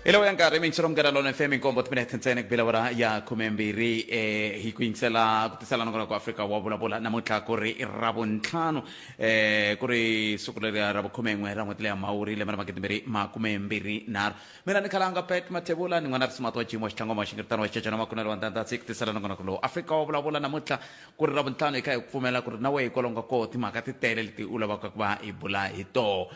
Hello yang kari ming surom kada lone femi kombo tmene tensene bila wara ya kumembiri hikuingsela kutisela ngona ko Afrika wa Vulavula namutla kuri irabuntlano kuri sukule ya rabo kumengwe ramotle ya mauri le mana makitmbiri ma kumembiri nar mina nikalanga pet matebula ni ngona smatwa chimo chango mashingirtano chachana makuna rwanda kutisela ngona ko Afrika wa Vulavula namutla kuri rabuntlano ikai kufumela kuri nawe ikolonga ko timakati tele liti ulaba kwa ibula ito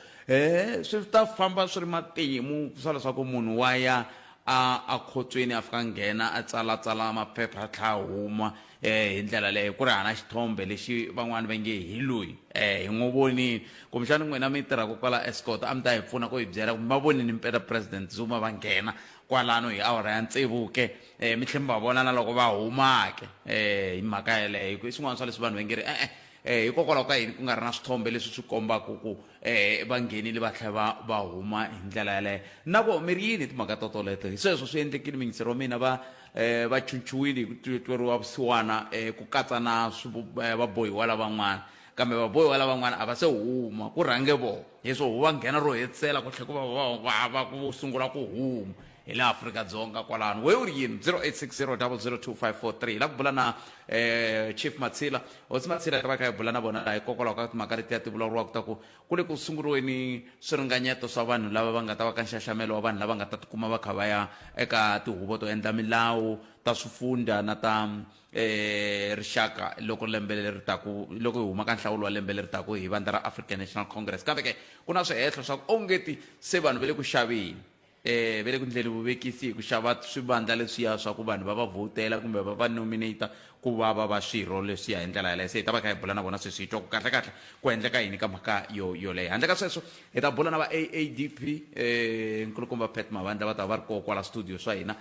swi ta famba swi ri matimu sala swa ku munhu waya a khotsweni a fika nghena a tsalatsala maphepha a tlha huma hi ndlela leyo ku ri hana xithombe lexi van'wani va nge hi loyi hi n'wi vonini kumbexani n'wina mi tirhaka kwala escort a mi ta hi pfuna ku hi byela ku ma vonini mpela president Zuma va nghena kwalano hi awara ya ntsevuke mi tlhela mi va vona na loko va humake hi mhaka yeleyo i swin'wana swa leswi vanhu va nge ri hikokwalaho ka yini ku nga ri na swithombe leswi swi kombaka ku va nghenile va tlhela va huma hi ndlela yaleyo na ku mi ri yini timhaka totoleto hi sweswo swi endlekile mingiseri wa mina va chuchiwile hi ku tweriwa vusiwana ku katsa na vabohiwa lavan'wana kambe vabohiwa lavan'wana a va se huma ku rhange vona hi swo va nghena ro hetisela ku tlhela ku va ku sungula ku huma hi le Afrika-Dzonga kwalano we u ri yini 0860002543 la ku bula na Chief Matshila Hosi Matshila ta va ka hi bula na vona laha hikokwalaho ka timhaka leti ya ti vulavuriwaka ta ku le ku sunguriweni swiringanyeto swa vanhu lava va nga ta va ka nxaxamelo wa vanhu lava nga ta tikuma va kha va ya eka tihuvo to endla milawu ta swifundza na ta rixaka loko lembe leri taku loko hi huma ka nhlawulo wa lembe leri taku hi vandla ra African National Congress kambe ke ku na swihehlo swa ku ongeti se vanhu va le ku xaveni va le ku ndleni vuvekisi hi ku xava swivandla leswiya swa ku vanhu va va vhotela kumbe va va nominata ku va swirho leswiya hi ndlela yaleyo se hi ta va kha hi bula na vona sweswi hi twa ku kahlekahle ku endleka yini ka mhaka yoleyo handle ka sweswo hi ta bula na va AADP nkulukumba Pet Mavandla va ta va ri koho kwala studio swa hina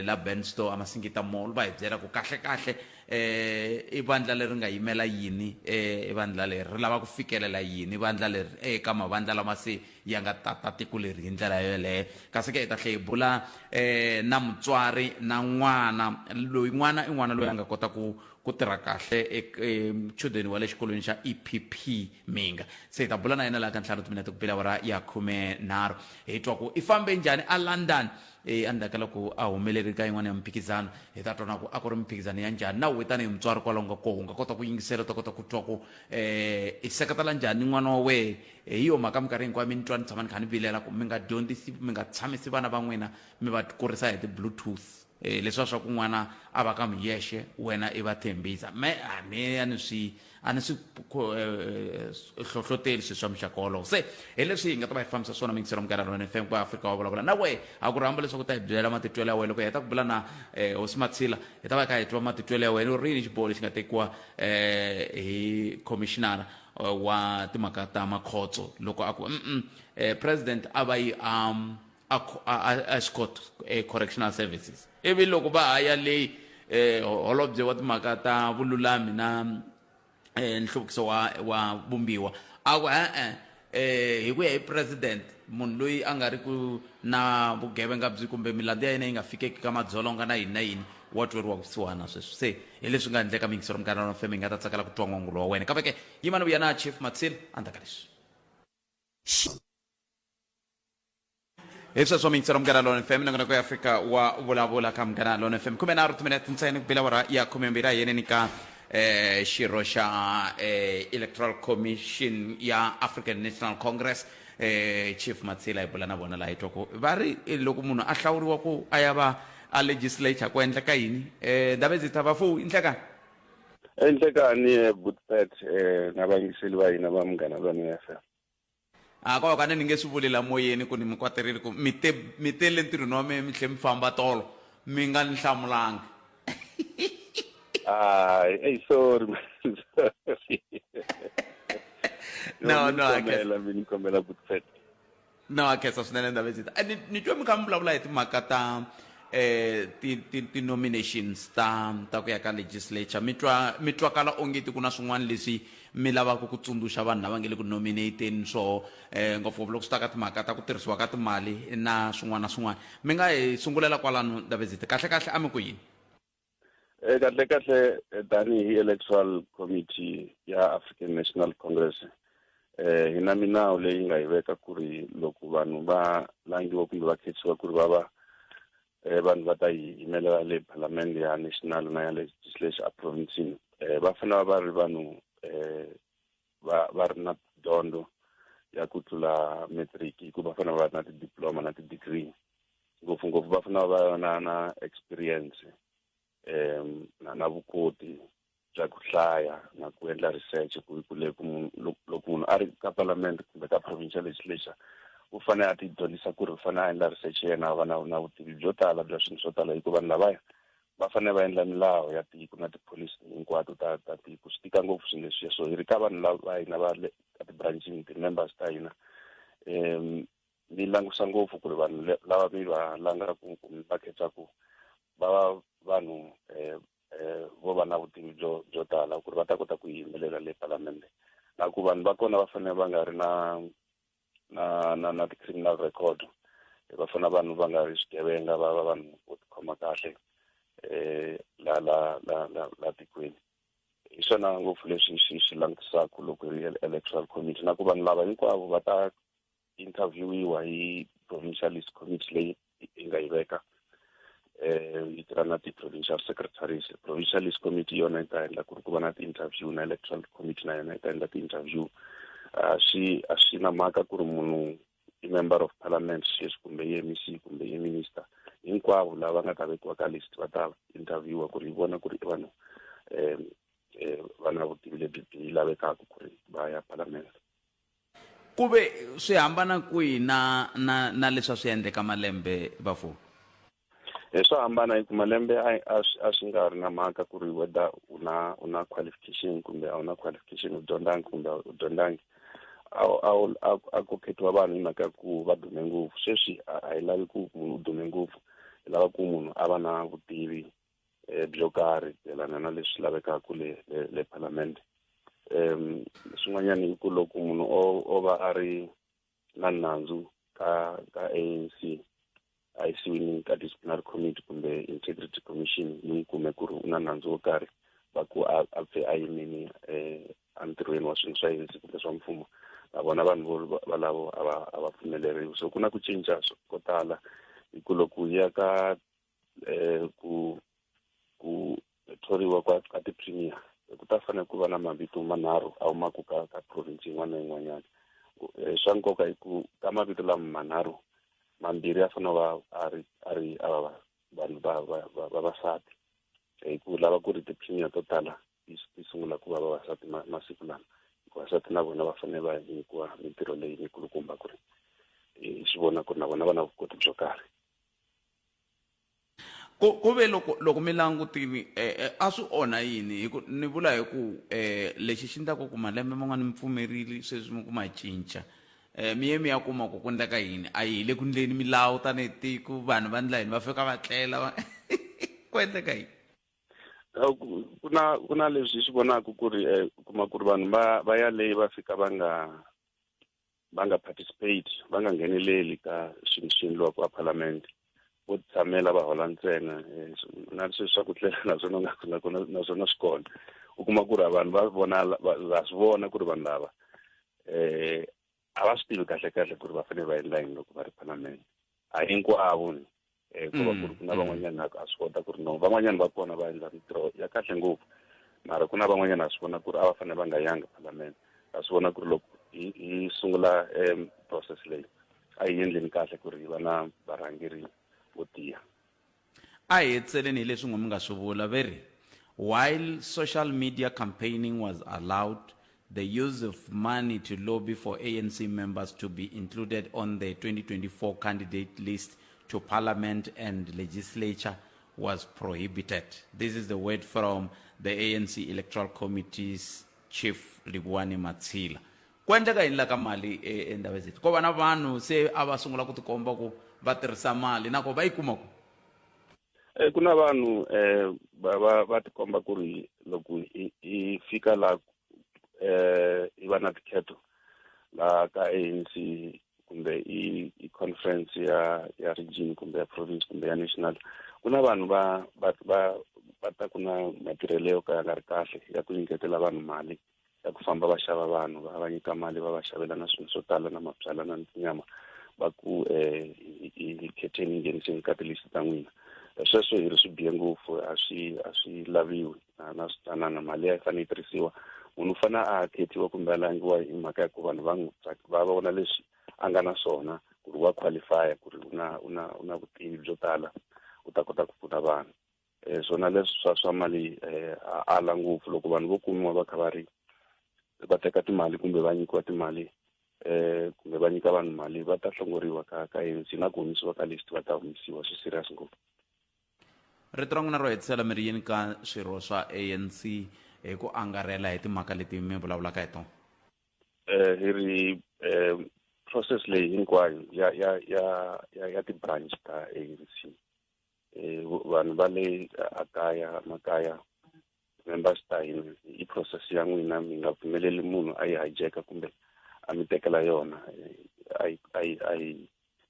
la Bensto Amasingita Mall va hi byela ku kahlekahle i vandla leri nga yimela yini i vandla leri ri lava ku fikelela yini vandla leri eka mavandla lama se ya nga tata tiko leri hi ndlela yeleyo kasi ke hi ta tlhe hi bula na mutswari na n'wana loyi n'wana i n'wana loyi a nga kota ku tirha kahle muchudeni wa le xikolweni xa EPP Minga se hi ta bula na yena laha ka ntlhanu timinete ku bila ya 13 hi twa ku i fambe njhani a London andaka loko a humeleri ka yin'wana ya mphikizano hi ta twana ku a ku ri mphikizano ya njhani na wena tanihi mutswari kwalaho nga koho nga kota ku yingisela ta kota ku twa ku i seketela njhani n'wana wa wehe hi yo mhaka minkarhi hinkwayo mi ni twa ni tshama ni kha ni vilela ku mi nga dyondzisi mi nga tshamisi vana va n'wina mi va kurisa hi ti-Bluetooth leswiya swa ku n'wana a va ka miyexe wena i va tshembisa a ni swi hlohloteli swi swa muxaka wolowo se hi leswi hi nga ta va hi fambisa swona mingisero minkarhi lone FM kwa Afrika wa Vulavula na we a ku rhamba leswaku ta hi byela matitwelo ya wena loko hi heta ku bula na Hosi Matshila hi ta va kha hi twa matitwelo ya wena u ri yini xiboho lexi nga tekiwa hi commissioner wa timhaka ta makhotso loko a ku president a va yi escort correctional services ivi loko va haya leyi holobye wa timhaka ta vululami na nhluvukiso wa vumbiwa a ku hi ku ya hi president munhu loyi a nga ri ku na vugevenga byi kumbe milandi ya yena yi nga fikeki ka madzolonga na yini na yini wa tweriwa kusuhana sweswi se hi leswi nga endleka mingisero minkarhi na feme nga ta tsakela ku twa n'wangulo wa wena kambe ke yima ni vuya na Chief Matshila andaka leswi sweswo mingisero minkarhi lone FM na ngona Afrika wa Vulavula ka minkarhi lone FM 13 minutes ntsena ku bila wara ya 12 yeneni ka xirho xa Electoral Commission ya African National Congress Chief Matshila hi bula na vona laha hi twa ku va ri loko munhu a hlawuriwa ku a ya va a legislature ku endleka yini Davezita vafu endlekani Butpet na vayingiseri va hina va Munghana Lonene FM ko ka ni nge swi vulela moyeni ku ni mi kwaterile ku mi tele ntirhweni wa mi tlhe mi famba tolo mi nga ni hlamulanga sorry no kombela Butpet no akhetsa swinene Davezita ni twa mi kha mi vulavula hi timhaka ta ti-nominations ta ku ya ka legislature mi twakala ongeti ku na swin'wana leswi mi lavaka ku tsundzuxa vanhu lava nge le ku nominateni swo ngopfungopfu loko swi ta ka timhaka ta ku tirhisiwa ka timali na swin'wana na swin'wana mi nga hi sungulela kwalano Davezita kahlekahle a mi ku yini kahlekahle tanihi electoral committee ya African National Congress hi na minawu leyi nga yi veka ku ri loko vanhu va langiwa kumbe va khetsiwa ku ri vanhu va ta yimelela le parliament ya national na ya legislature a provincini va fanele va ri vanhu va ri na dyondzo ya ku tlula matric hikuva va fanele va ri na tidiploma na ti-degree ngopfungopfu va fanele va na experience na vukoti bya ku hlaya na ku endla research loko munhu a ri ka parliament kumbe ka provincial legislature u fanele a ti dyondzisa ku ri u fanele a endla research yena va na vutivi byo tala bya swilo swo tala hikuva vanhu lavaya va fanele va endla milawu ya tiko na tipholisi hinkwato ta tiko swi tika ngopfu swilo leswiya so hi ri ka vanhu lava hina va le ka ti-branchini ti-members ta hina mi langusa ngopfu ku ri vanhu lava mi va langaku kumbe va khetsaku va va vanhu vo va na vutivi byo tala ku ri va ta kota ku yimelela le parliament na ku vanhu va kona va fanele va nga ri na ti-criminal record va fanele vanhu va nga ri swigevenga va vanhu vo tikhoma kahle la tikweni hi swona ngopfu leswi swi langutisaka loko hi ri electoral committee na ku vanhu lava hinkwavo va ta interviewiwa hi provincial list committee leyi yi nga yi veka yi tirha na ti-provincial secretaries provincial list committee yona yi ta endla ku ri ku va na ti-interview na electoral committee na yona yi ta endla ti-interview a swi na mhaka ku ri munhu i member of parliament sweswi kumbe i MEC kumbe i minister hinkwavo lava nga ta vekiwa ka list va ta interviewa ku ri hi vona ku ri i vanhu va na vutivi lebyi byi lavekaka ku ri va ya parliament ku ve swi hambana kwihi na leswi swi endleka malembe bafu swa hambana hi ku malembe a swi nga ri na mhaka ku ri whether una qualification kumbe a una qualification u dyondzanga kumbe u dyondzangi a ku khethiwa vanhu hi mhaka ku va dume ngopfu sweswi a hi lavi ku munhu u dume ngopfu hi lava ku munhu a va na vutivi byo karhi yelana na leswi lavekaka le parliament swin'wanyana hi ku loko munhu o va a ri na nandzu ka ANC a yisiwini ka disciplinary committee kumbe integrity commission yi kume ku ri u na nandzu wo karhi va ku a pfe a yimini entirhweni wa swilo swa ANC kumbe swa mfumo va vona vanhu valavo a va pfumeleriwi so ku na ku cinca ko tala hi ku loko ya ka ku thoriwa ka ti-premier ku ta fanele ku va na mavito manharhu a humaka ka province yin'wana na yin'wanyana swa nkoka hi ku ka mavito lama manharhu mambirhi ya fanele va a ri vanhu vavasati hi ku lava ku ri ti-premier to tala ti sungula ku va vavasati masiku lama vasati na vona va fanele va nyikiwa mintirho leyi mikulukumba ku ri swi vona ku ri na vona va na vukoti byo karhi ku ve loko mi langutini a swi onha yini hi ku ni vula hi ku lexi xi endlaka ku malembe man'wana mi pfumerile sweswi mi ku ma cinca mi ye mi ya kuma ku endleka yini a yi hi le ku endleni milawu tanihi tiko vanhu va endla yini va fika va tlela ku endleka yini ku na leswi swi vonaka ku ri kuma ku ri vanhu va ya leyi va fika va nga participate va nga ngheneleli ka swilo swi endliwaka a parliament vo tshamela va hola ntsena na sweswi swa ku tlela naswona swi kona u kuma ku ri vanhu va swi vona ku ri vanhu lava a va swi tivi kahle ku ri va fanele va endla yini loko va ri parliament a hinkwavo ku va ku ri ku na van'wanyana a swi kota ku ri no van'wanyana va kona va endla mintirho ya kahle ngopfu mara ku na van'wanyana a swi vona ku ri a va fanele va nga yanga parliament a swi vona ku ri loko hi sungula process leyi a hi endleni kahle ku ri hi va na varhangeri vo tiya a hi hetseleni hi leswi n'we mi nga swi vula veri while social media campaigning was allowed the use of money to lobby for ANC members to be included on the 2024 candidate list to parliament and legislature was prohibited. This is the word from the ANC Electoral Committee's chief Hosi Matshila. Kwendeka yini la ka mali endhawu zetu ko va na vanhu se a va sungula ku tikomba ku va tirhisa mali nako va yi kuma ku ku na vanhu va tikomba ku ri loko i fika la i va na tikheto la ka ANC kumbe i conference ya region kumbe ya province kumbe ya national ku na vanhu va ta ku na matirhelo yo ka ya nga ri kahle ya ku nyiketela vanhu mali ya ku famba va xava vanhu va nyika mali va va xavela na swilo swo tala na mabyala na tinyama va ku hi khetheni ngheniseni ka tilisi ta n'wina sweswo hi ri swi bihe ngopfu a swi laviwi na switanana mali ya fanele yi tirhisiwa munhu u fanele a khethiwa kumbe a langiwa hi mhaka ya ku vanhu va vona leswi a nga na swona ku ri wa qualify ku ri u na vutivi byo tala u ta kota ku pfuna vanhu swona leswi swa mali ala ngopfu loko vanhu vo kumiwa va kha va teka timali kumbe va nyikiwa timali kumbe va nyika vanhu mali va ta hlongoriwa ka ANC na ku humesiwa ka list va ta humesiwa swi serious ngopfu rito ra n'wina ro hetisela mi ri yini ka swirho swa ANC hi ku angarhela hi timhaka leti mi vulavulaka hi tona hi ri process leyi hinkwayo ya ti-branch ta ANC vanhu va le makaya members ta hina i process ya n'wina mi nga pfumeleli munhu a yi hijacka kumbe a mi tekela yona a yi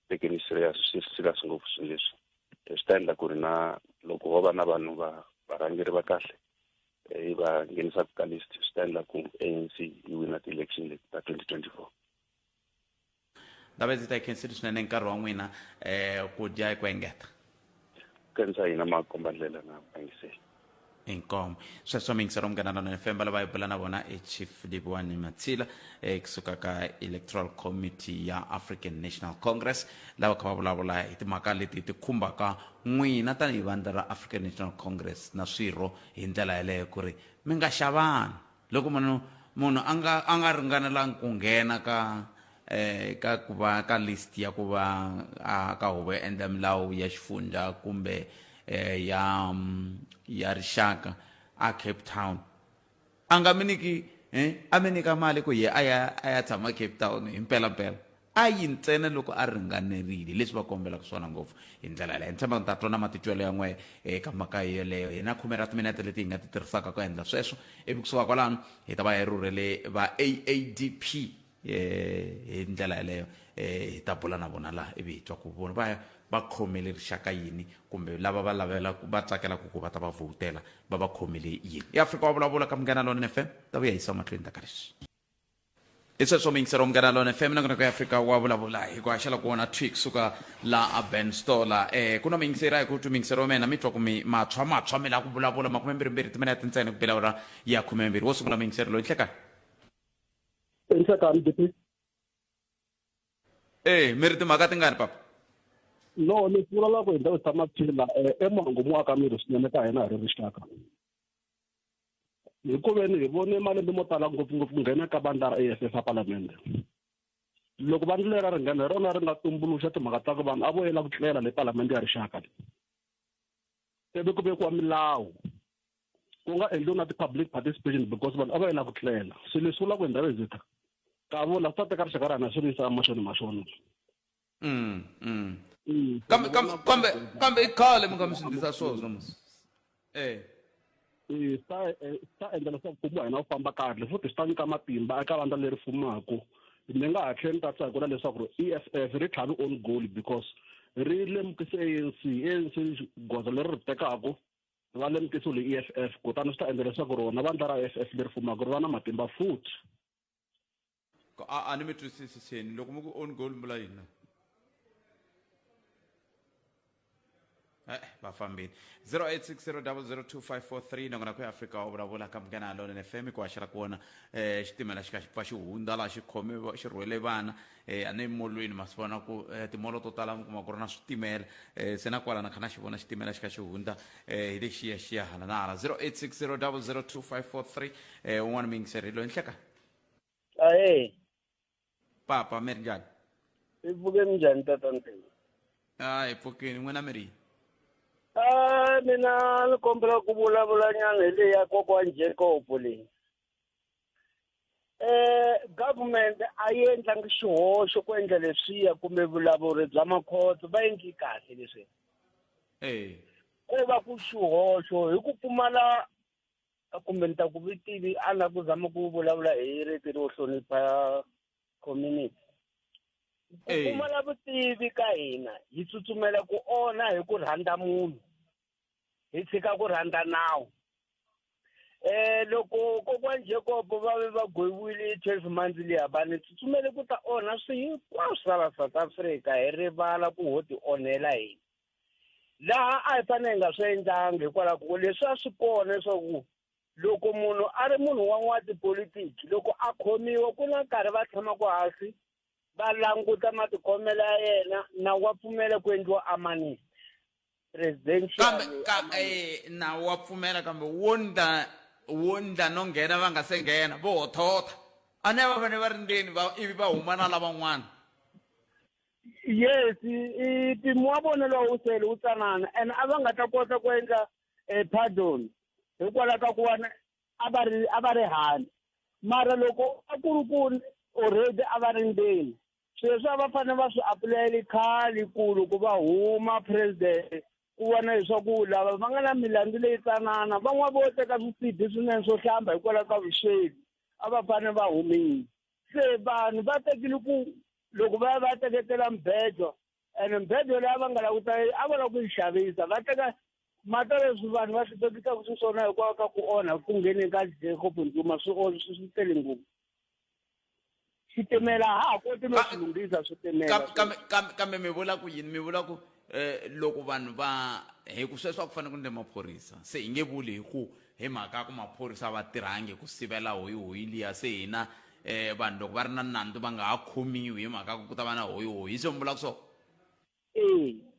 tekeni serious ngopfu swilo leswi swi ta endla ku ri na loko ho va na vanhu varhangeri va kahle va nghenisaka ka list swi ta endla ku ANC yi wina ti-election leti ta 2024 ndava ndzi ta yi khensile swinene nkarhi wa n'wina ku dya ku engeta kenisa hina makombandlela na vayingiseri inkomo sweswo mingisero mnganano na FM lava hi bula na vona Chief Hosi Matshila kusuka ka Electoral Committee ya African National Congress lava kha va vulavula hi timhaka leti ti khumbaka n'wina tanihi vandla ra African National Congress na swirho hi ndlela yaleyo ku ri mi nga xavani loko munhu a nga ringanelangi ku nghena ka ku va ka list ya ku va ka huvo ya endla milawu ya xifundza kumbe ya rixaka a Cape Town a nga mi nyiki a mi nyika mali ku ye a ya tshama Cape Town hi mpela a yi ntsena loko a ringanerile leswi va kombelaka swona ngopfu hi ndlela yaleyo ni tshemba ni ta twana matitwelo ya n'we eka mhaka yeleyo hi na 10 timinete leti hi nga ti tirhisaka ku endla sweswo ivi kusuka kwalano hi ta va hi rhurhele va AADP hi ndlela yaleyo hi ta bula na vona laha ivi hi twa ku vona va khomele rixaka yini kumbe lava va tsakelaka ku va ta va vhotela va khomele yini eAfrika wa vulavula ka Munghana Lone FM ta vuya yisa mahlweni ta ka leswi i sweswo mingisero Munghana Lone FM na ku Afrika wa vulavula hi ku haxela ku vona tweak suka la a Ben Stola ku na mingiseri hi ku tu mingisero mena mi twa ku mi matshwa mi la ku vulavula 22 timinete ntsena ku bela ora ya 12 wo sungula mingiseri lo nhleka DP mi ri timhaka tingani papa no ni pfula ku endla Hosi Matshila emango mo aka miri swinene ka hina hi ri rixaka hikuveni hi vone malembe mo tala ngopfungopfu nghena ka vandla ra AFF a palamende loko vandla lera ri nghena hi rona ri nga tumbuluxa timhaka ta ku vanhu a voyela ku tlela le palamende ya rixaka ivi ku vekiwa milawu ku nga endliwi na ti-public participation because vanhu a voyela ku tlela swilo leswi vula ku endla rezita ka vula swi ta teka rixaka ra hina swi ri yisa mahlweni kambe i khale mi nga mi swindlisa swona ta endla leswaku mfumo wa hina wu famba kahle futhi swi ta nyika matimba eka vandla leri fumaku ni nga ha tlhela ni ta tsakela leswaku EFF ri tlhavi on goal because ri lemukise ANC goza leri ri tekaku va lemukise le EFF kutani swi ta endla leswaku rona vandla ra EFF leri fumaku ri va na matimba futhi a ni mi twisiseni loko mi ku on goal mbula yini vafambini 0860002543 nongona ku Afrika wa vulavula ka Munghana Lone FM ku haxela ku vona xitimela xi ka xi pfa xi hundza laha xi khome xi rhwele vana a ni molweni ma swi vona ku timolo to tala mi kuma ku ri na switimela se na kwala na kha na xi vona xitimela xi ka xi hundza hi lexiya hala na hala 0860002543 un'wana mingiseri loyi nhleka papa mi ri njhani i pfuke njhani tatantini hi pfukeni n'wina mi ri mina ni kombela ku vulavula nyana hi leyi ya kokwani Jacob leyi government a yi endlangi xihoxo ku endla leswiya kumbe vulavuri bya makhoto va endli kahle leswi ku va ku xihoxo hi ku pfumala kumbe ni ta ku vitivi a na ku zama ku vulavula hi riti ro hlonipha community ku pfumala vutivi ka hina hi tsutsumela ku onha hi ku rhandza munhu hi tshika ku rhandza nawu loko kokwana Jacob va goyiwile 12 months liya bani tsutsumele ku ta onha swi hinkwaswo swa South Africa hi rivala ku ho ti onhela hina laha a hi fanele hi nga swi endlangi hikwalaho ku leswi a swi kona leswaku loko munhu a ri munhu wa n'watipolitiki loko a khomiwa ku na nkarhi va tshamaku hansi va languta matikhomelo ya yena na wa pfumela ku endliwa amnesty presidential na wa pfumela kambe wondla no nghena va nga se nghena vo hothotha a ne va fane va ri ndeni ivi va huma na lavan'wana yes mpimo wa vona lowu wu sele wu tsanana and a va nga ta kota ku endla pardon hikwalaho ka ku vana a va ri handle mara loko a ku ri ku already a va ri ndzeni sweswi a va fanele va swi apulayeli khale kulu ku va huma president ku vona leswaku lava va nga na milandzu leyi tsanana van'wana vo teka swisibi swinene swo hlamba hikwalaho ka vusweti a va fanele va humile se vanhu va tekile ku loko va va teketela mbejo and mbejo leyi va nga languta a va lava ku yi xavisa va teka mata leswi vanhu va swi tekisaka xiswona hikwalaho ka ku onha ku ngheni ka Jacob Zuma swi tele ngopfu xitimela ha koti no swi lunghisa switimela kambe mi vula ku yini mi vula ku loko vanhu va hi ku sweswo a ku fanele ku ndle maphorisa se hi nge vuli hi ku hi mhaka ku maphorisa va tirhangi ku sivela hoyi liya se hina vanhu loko va ri na nandzu va nga ha khomiwi hi mhaka ku ta va na hoyi se mi vula ku so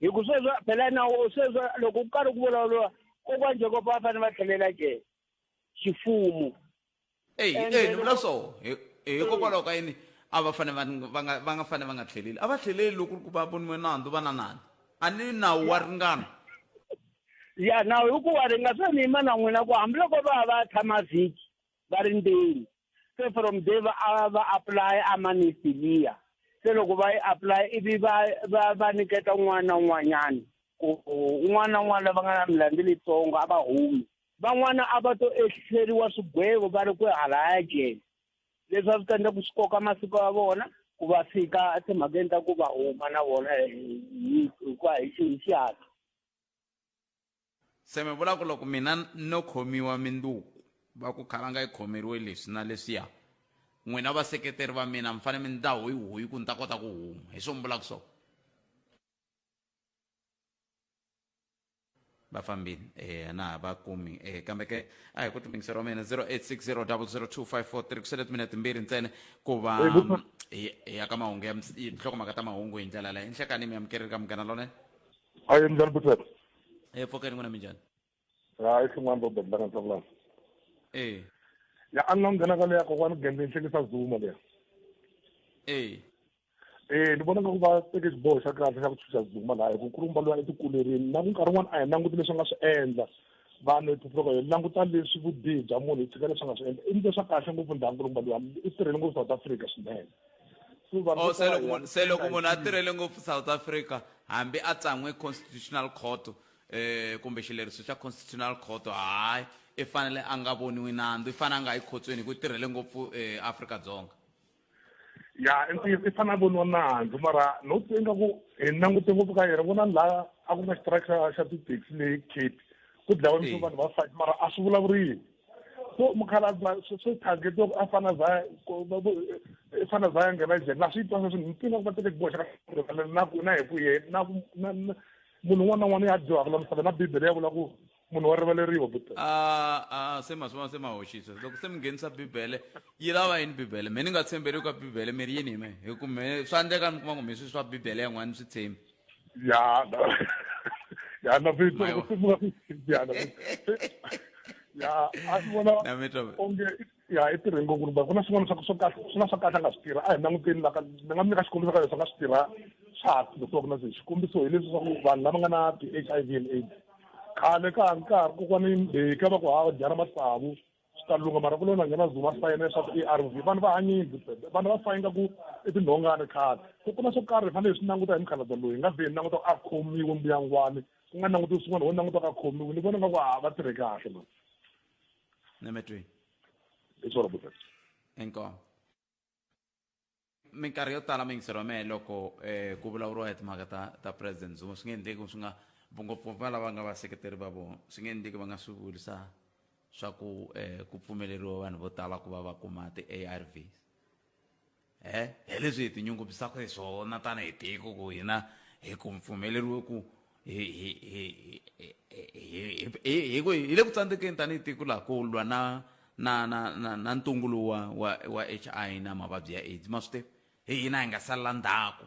hi ku sweswo phela na sweswo loko ku karhi ku vulavuriwa kokwana Jacob va fanele va tlhelela ke xifumo ni vula so hikokwalaho ka yini a va fane va nga fane va nga tlheleli a va tlheleli loko ku va voniwe nandzu va na nani a ni nawu wa ringana ya nawu hi ku wa ringa swa ni yima na n'wina ku hambiloko va tshama vhiki va ri ndzeni se from there va apply amnesty liya se loko va yi apply ivi va niketa un'wana na un'wanyana ku un'wana na un'wana lava nga na milandzu leyitsongo a va humi van'wana a va to ehleriwa swigwevo va ri ku halaya jele leswi a swi ta endla ku swi koka masiku ya vona ku va fika timhakeni ta ku va huma na vona hi xihatla se mi vula ku loko mina no khomiwa minduku va ku kha va nga yi khomeriwe leswi na leswiya n'wina vaseketeri va mina mi fanele mi ndla hoyi ku ni ta kota ku huma hi swo mi vulaka so va fambini na va kumi kambe ke a hi ku timingiseriwa mina 0860002543 kusele timinete timbirhi ntsene ku va ya ka mahungu ya nhlokomhaka ta mahungu hi ndlela leyi nhlekani mi amukerile ka munghana lonene ayi njhani butswet pfokeni n'wina minjhani hayi swin'wana ro bendla nga tsakulana ya a ni nga nghena ka leya kokwana gende ni hlekisa Zuma leya ni vona nga ku va teke xiboho xa kahle xa ku chucha Zuma laha hi ku kurumba loyi etikulerini na ku nkarhi wun'wana a hi languti leswi nga swi endla vanhu hiphuphuka hi languta leswi vubihi bya munhu hi tshika leswi nga swi endla i ndle swa kahle ngopfu ndhawu kurumba loyi i tirhele ngopfu South Africa swinene se loko munhu a tirhele ngopfu South Africa hambi a tsan'we constitutional court kumbe xileriso xa constitutional court hayi i fanele a nga voniwi nandzu i fanele a nga yi khotsweni hi ku tirhele ngopfu Afrika-Dzonga ya i fanele a voniwa nandzu mara no tsenga ku hi langute ngopfu ka yena vona laha a ku na xitiraka xa ti-taxi leyi Cape ku dlawa misi vanhu va fight mara a swi vulavuriwi so mukhalabye swi targetiwa a fana za i fana za ya nghena jele na swi twa sweswi mpfina ku va teke xiboho xa na hi ku yena na munhu un'wana na un'wana ya dyohaka la misava na bibele ya vula ku munhu wa rivaleriwa buta se ma hoxisa loko se mi nghenisa bibele yi lava yini bibele me ni nga tshembeli ka bibele mi ri yini hi me hi ku me swa endleka mi kuma ku mi swi swa bibele yan'wana swi tshembi ya na vito ya a swi vona onge ya i tirhe ngopfu ku na swin'wana swo kahle swi na swa kahle a nga swi tirha a hi languteni ni nga mi nyika xikombiso ka leswi a nga swi tirha swa loko na swi xikombiso hi leswi swa ku vanhu lava nga na ti-HIV and AIDS khale ka ha nkarhi kokwani mbeka va ku hava dyana matsavu swi ta lunga mara ku lo na nghena Zuma swi ta yena swa ti-ARV vanhu va hanyile vanhu va fayinga ku i tinhongani khale so ku na swo karhi hi fanele hi swi languta hi mukhalabye loyi hi nga vheni languta a khomiwe mbuyangwani ku nga langutiwi swin'wana ho languta ka khomiwe ni vona nga ku va tirhe kahle lo nemetweni hi swona buta inkomo minkarhi yo tala mingiseriwa mehe loko ku vulavuriwa hi timhaka ta president Zuma swi nge endleki swi nga ngopfu va lava nga vaseketeri va vona swi nge endleki va nga swi vulisa swa ku ku pfumeleriwa vanhu vo tala ku va va kuma ti-ARVs hi leswi hi tinyungubyisaka hi swona tanihi tiko ku hina hi ku pfumeleriwe ku hi le ku tsandzekeni tanihi tiko laha ku lwa na ntungu lowu wa HIV na mavabyi ya AIDS ma swi tivi hina hi nga salela ndzhaku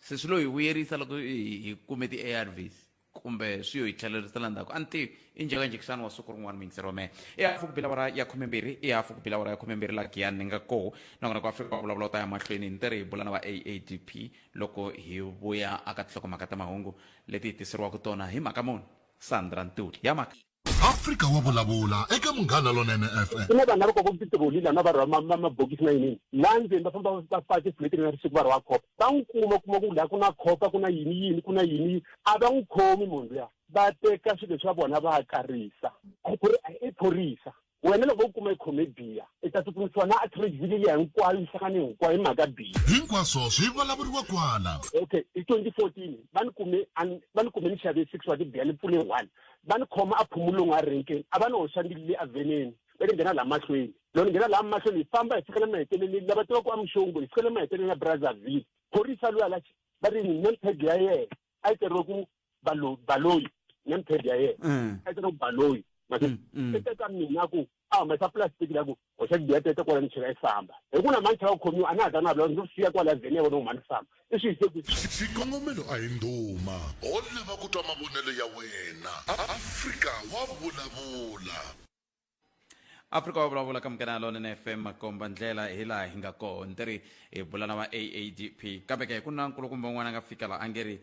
se swi lo hi vuyerisa loko hi kume ti-ARVs kumbe swi yo hi tlhelerisela ndzhaku a ni tivi i njhekanjhekisani wa siku rin'wana miyingiseri wa mehe i hafu ku bila awara ya 12 i hafu ku bila awara ya 12 la giyani ni nga koho nakona ku Afrika wa vulavula ta ya mahlweni ni tirhi hi bula na va AADP loko hi vuya aka tinhlokomhaka ta mahungu leti hi tiseriwaka tona hi mhaka muni Sandra Ntuli ya mhaka Afrika wa vulavula eka Munghana Lonene FM. Kuna vanhu lava ku tibolila na va mabokisi na yini la ndzeni va famba va fake fleti na risiku va ri wa khopa va n'wi kuma ku la ku na khopa ku na yini ku na yini a va n'wi khomi munhu luya va teka swilo swa vona va karisa i phorisa wena loko u kuma ikhome biya i ta tsutsumisiwa na attribute liya hinkwayo yi hlangane hinkwayo hi mhaka biya Hinkwaswo swi vulavuriwa kwala. okay hi 2014 va ni kume ni xave 6 wa tibiya ni pfule 1 va ni khoma a phumulongo a renkeni a va ni hoxandilile aveneni va ni nghena laha mahlweni loko ni nghena laha mahlweni hi famba hi fika na maheteleleni lava tiva ku amuxongo hi fika na maheteleleni ya Brazzaville phorisa luya la va ri nempeg ya yena a yi teriwe ku baloyi nempeg ya yena a yi teriwe ku baloyi eka mina ku humesa plastic la ku hoxa biya tete kwala ni chela i famba hi ku na mantlha wa khomiwa a na ha ta na vula ni siya kwala vhene ya vona ku mani famba i swi hise ku Xikongomelo a hi ndhuma ho lava ku twa mavonelo ya wena. Afrika wa vulavula. Afrika wa vulavula ka Munghana Lonene FM makomba ndlela hi laha hi nga koho ni tirhi hi bula na va AADP kambe ke ku na nkulukumba un'wana a nga fika laha a nge ri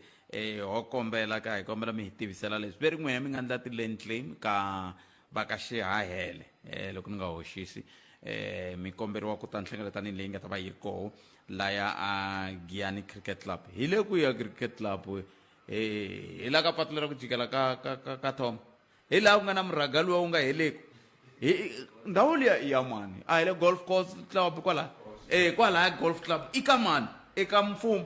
ho kombela ka hi kombela mi hi tivisela leswi ve ri n'wina mi nga endla ti-land claim ka va ka xihahele loko ni nga hoxisi mi komberiwa ku ta nhlengeletani leyi nga ta va yi ri koho laya a Giyani Cricket Club hi le ku ya Cricket Club hi la ka patu lera ku jikela ka Tom hi laha ku nga na murhaga luwa wu nga heleku ndhawu liya i ya mani a hi le golf course club kwala kwala golf club i ka mani eka mfumo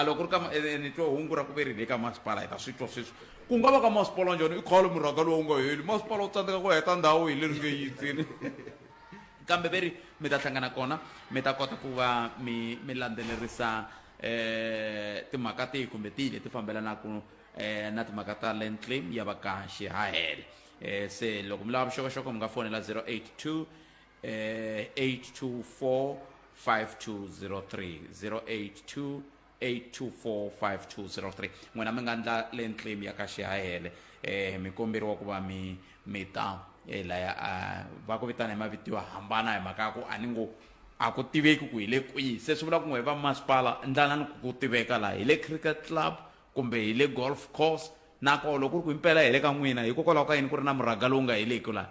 loko ri ka ni twa hungu ra ku verini eka masipala hi ta swi twa sweswi ku nga va ka masipala njhani i khale murhaga lowu nga heli masipala u tsandzeka ku heta ndhawu hi leri nge yitsini kambe veri mi ta hlangana kona mi ta kota ku va mi landzelerisa timhaka tihi kumbe tihi leti fambelanaka na timhaka ta land claim ya va ka xihahele se loko mi lava vuxokoxoko mi nga fonela 082 824 5203 082 8245203 n'wina mi nga ndla land claim ya ka xihahele mi komberiwa ku va mi ta laya va ku vitana hi mavito yo hambana hi mhaka ya ku a ni ngo a ku tiveki ku hi le kwihi se swi vula ku n'we va masipala ndlalani ku tiveka laha hi le cricket club kumbe hi le golf course nako loko ku ri ku impela hi le ka n'wina hikokwalaho ka yini ku ri na murhaga lowu nga heleki laha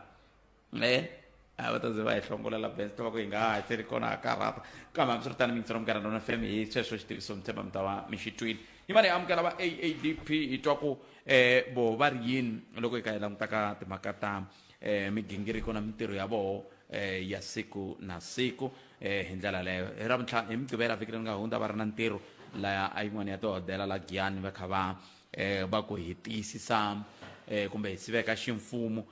va ta ze va hi hlongolela bensi ta va ku hi nga ha tlheli kona ha karhata kambe hambi swi ri tani miyingisero Munghana Lonene FM hi sweswo xitiviso mi tshemba mi ta va mi xi twile yi mani hi amukela va AADP hi twa ku voho va ri yini loko hi ka hi languta ka timhaka ta migingiriko na mintirho ya voho ya siku na siku hi ndlela leyo hi mugqivela vhiki leri nga hundza va ri na ntirho laya a yin'wana ya tihodela la Giyani va kha va ku hi tiyisisa kumbe hi siveka ximfumo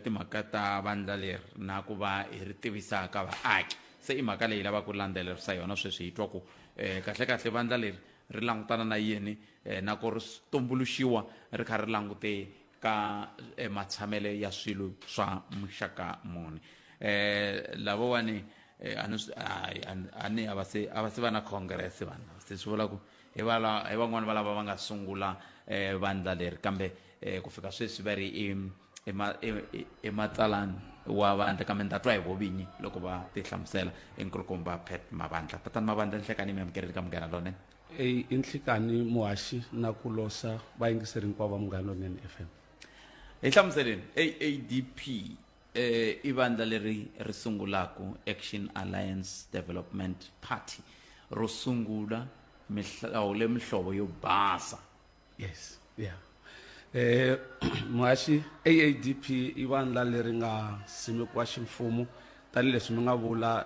timhaka ta vandla leri na ku va hi ri tivisaka vaaki se i mhaka leyi lava ku landzelerisa yona sweswi hi twa ku kahlekahle vandla leri ri langutana na yini na ku ri tumbuluxiwa ri kha ri langute ka matshamele ya swilo swa muxaka muni lavowani ani a va se va na congress vanhu se swi vula ku hi van'wani va lava va nga sungula vandla leri kambe ku fika sweswi va ri ematsalani wa vandla kambe ni ta twa hi vovinyi loko va ti hlamusela enkulukumba Pet Mavandla tatani Mavandla nhlekani mi amukeleli ka Munghana Lonene i nhlekani muhaxi na ku losa vayingiseri hinkwavo va Munghana Lonene FM hi hlamuseleni AADP i vandla leri ri sungulaku Action Alliance Development Party ro sungula mihlovo yo basa yes yeah muhaxi AADP i vandla leri nga simekiwa ximfumo tanihileswi mi nga vula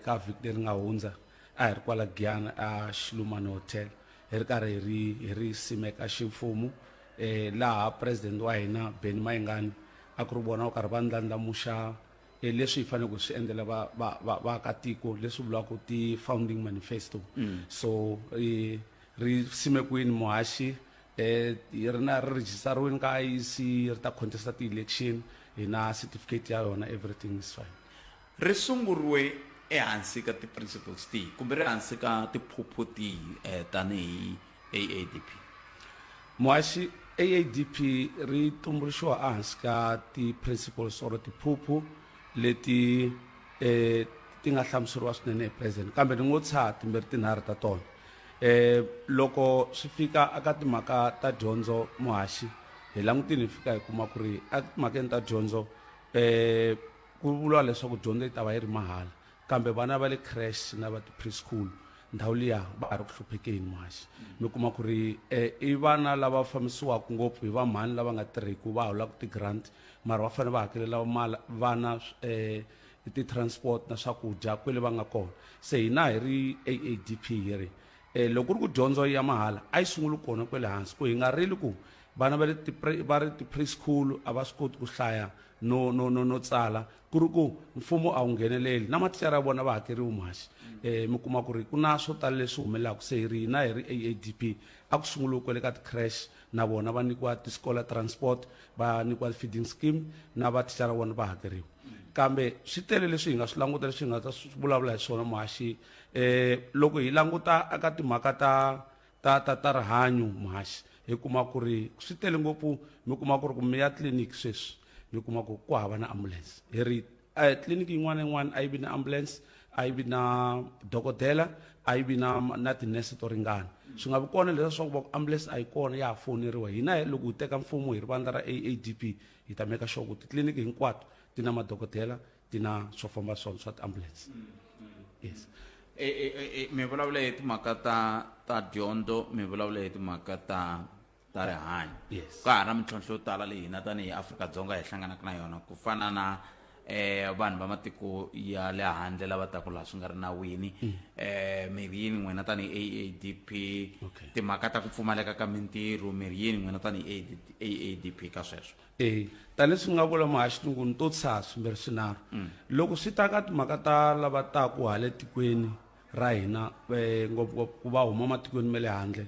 ka vhiki leri nga hundza a hi ri kwala Giyani a Xilumani Hotel hi ri karhi hi ri simeka ximfumo laha president wa hina Mayengani a ku ri vona va karhi va ndlandlamuxa leswi hi fanele ku swi endlela vaakatiko leswi vulaka ti-founding manifesto so ri simekiwini muhaxi ri na ri registeriwini ka IEC ri ta contesta ti-election hi na certificate ya yona everything is fine. ri sunguriwe ehansi ka ti-principles tihi kumbe ri hansi ka tiphuphu tihi tanihi AADP? muhaxi AADP ri tumbuluxiwa ehansi ka ti-principles or tiphuphu leti ti nga hlamuseriwa swinene hi president kambe ni ngo tshaha timbirhi tinharhu ta tona. Loko swi fika aka timhaka ta dyondzo muhaxi hi langutini hi fika hi kuma ku ri timhakeni ta dyondzo ku vuriwa leswaku dyondzo yi ta va yi ri mahala kambe vana va le crash na va ti-preschool ndhawu liya va ha ri ku hluphekeni muhaxi mi kuma ku ri i vana lava fambisiwaka ngopfu hi vamhani lava nga tirhiki va holaka ti-grant mara va fanele va hakelela vana ti-transport na swakudya kwele va nga kona se hina hi ri AADP hi ri loko ri ku dyondzo ya mahala a yi sunguli kona kwele hansi ku hi nga rili ku vana va ri ti-preschool a va swi koti ku hlaya no tsala ku ri ku mfumo a wu ngheneleli na mathicara ya vona va hakeriwi muhaxi mi kuma ku ri ku na swo tala leswi humelelaka se hi ri hina hi ri AADP a ku sunguliwe kwele ka ti-crash na vona va nyikiwa ti-scholar transport va nyikiwa feeding scheme na vathicara vona va hakeriwa kambe swi tele leswi hi nga swi languta leswi hi nga ta swi vulavula hi swona muhaxi loko hi languta aka timhaka ta rihanyo muhaxi hi kuma ku ri swi tele ngopfu mi kuma ku ri ku mi ya tliliniki sweswi mi kuma ku ku hava na ambulance hi ri tliliniki yin'wana na yin'wana a yi vi na ambulance a yi vi na dokodela a yi vi na tinese to ringana swi nga vi kona leswaku va ku ambulance a yi kona ya ha foneriwa hina loko hi teka mfumo hi ri vandla ra AADP hi ta meka sure ku titliliniki hinkwato ti na madokodela ti na swo famba swona swa ti-ambulance. Yes. Mi vulavula hi timhaka ta dyondzo mi vulavula hi timhaka ta rihanyo. Yes. Ka ha ri na mintlhontlho yo tala leyi hina tanihi Afrika-Dzonga hi hlanganaka na yona ku fana na vanhu va matiko ya le handle lava taka laha swi nga ri nawini mirhi yini n'wina tanihi AADP timhaka ta ku pfumaleka ka mintirho mirhi yini n'wina tanihi AADP ka sweswo? Tanihileswi nga vula muhaxi tinguni to tshaha swimbirhi swinharhu loko swi ta ka timhaka ta lava taku hale tikweni ra hina ngopfungopfu ku va huma matikweni ma le handle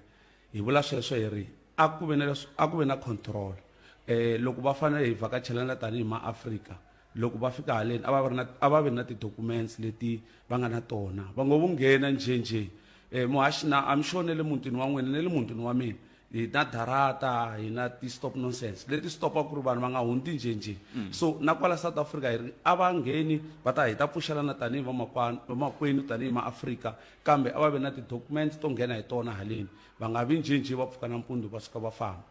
hi vula sweswo hi ri a ku ve na control loko va fanele hi vhakachelana tanihi maAfrika loko va fika haleni a va vi na ti-documents leti va nga na tona va ngo vo nghena njhenjhe muhaxi na I'm sure ne le mutini wa n'wina ne le mutini wa mina hi na darata hi na ti-stop nonsense leti stopa ku ri vanhu va nga hundi njhenjhe so na kwala South Africa hi ri a va ngheni va ta hi ta pfuxelana tanihi vamakwenu tanihi maAfrika kambe a va ve na ti-documents to nghena hi tona haleni va nga vi njhenjhe va pfuka nampundzu va suka va famba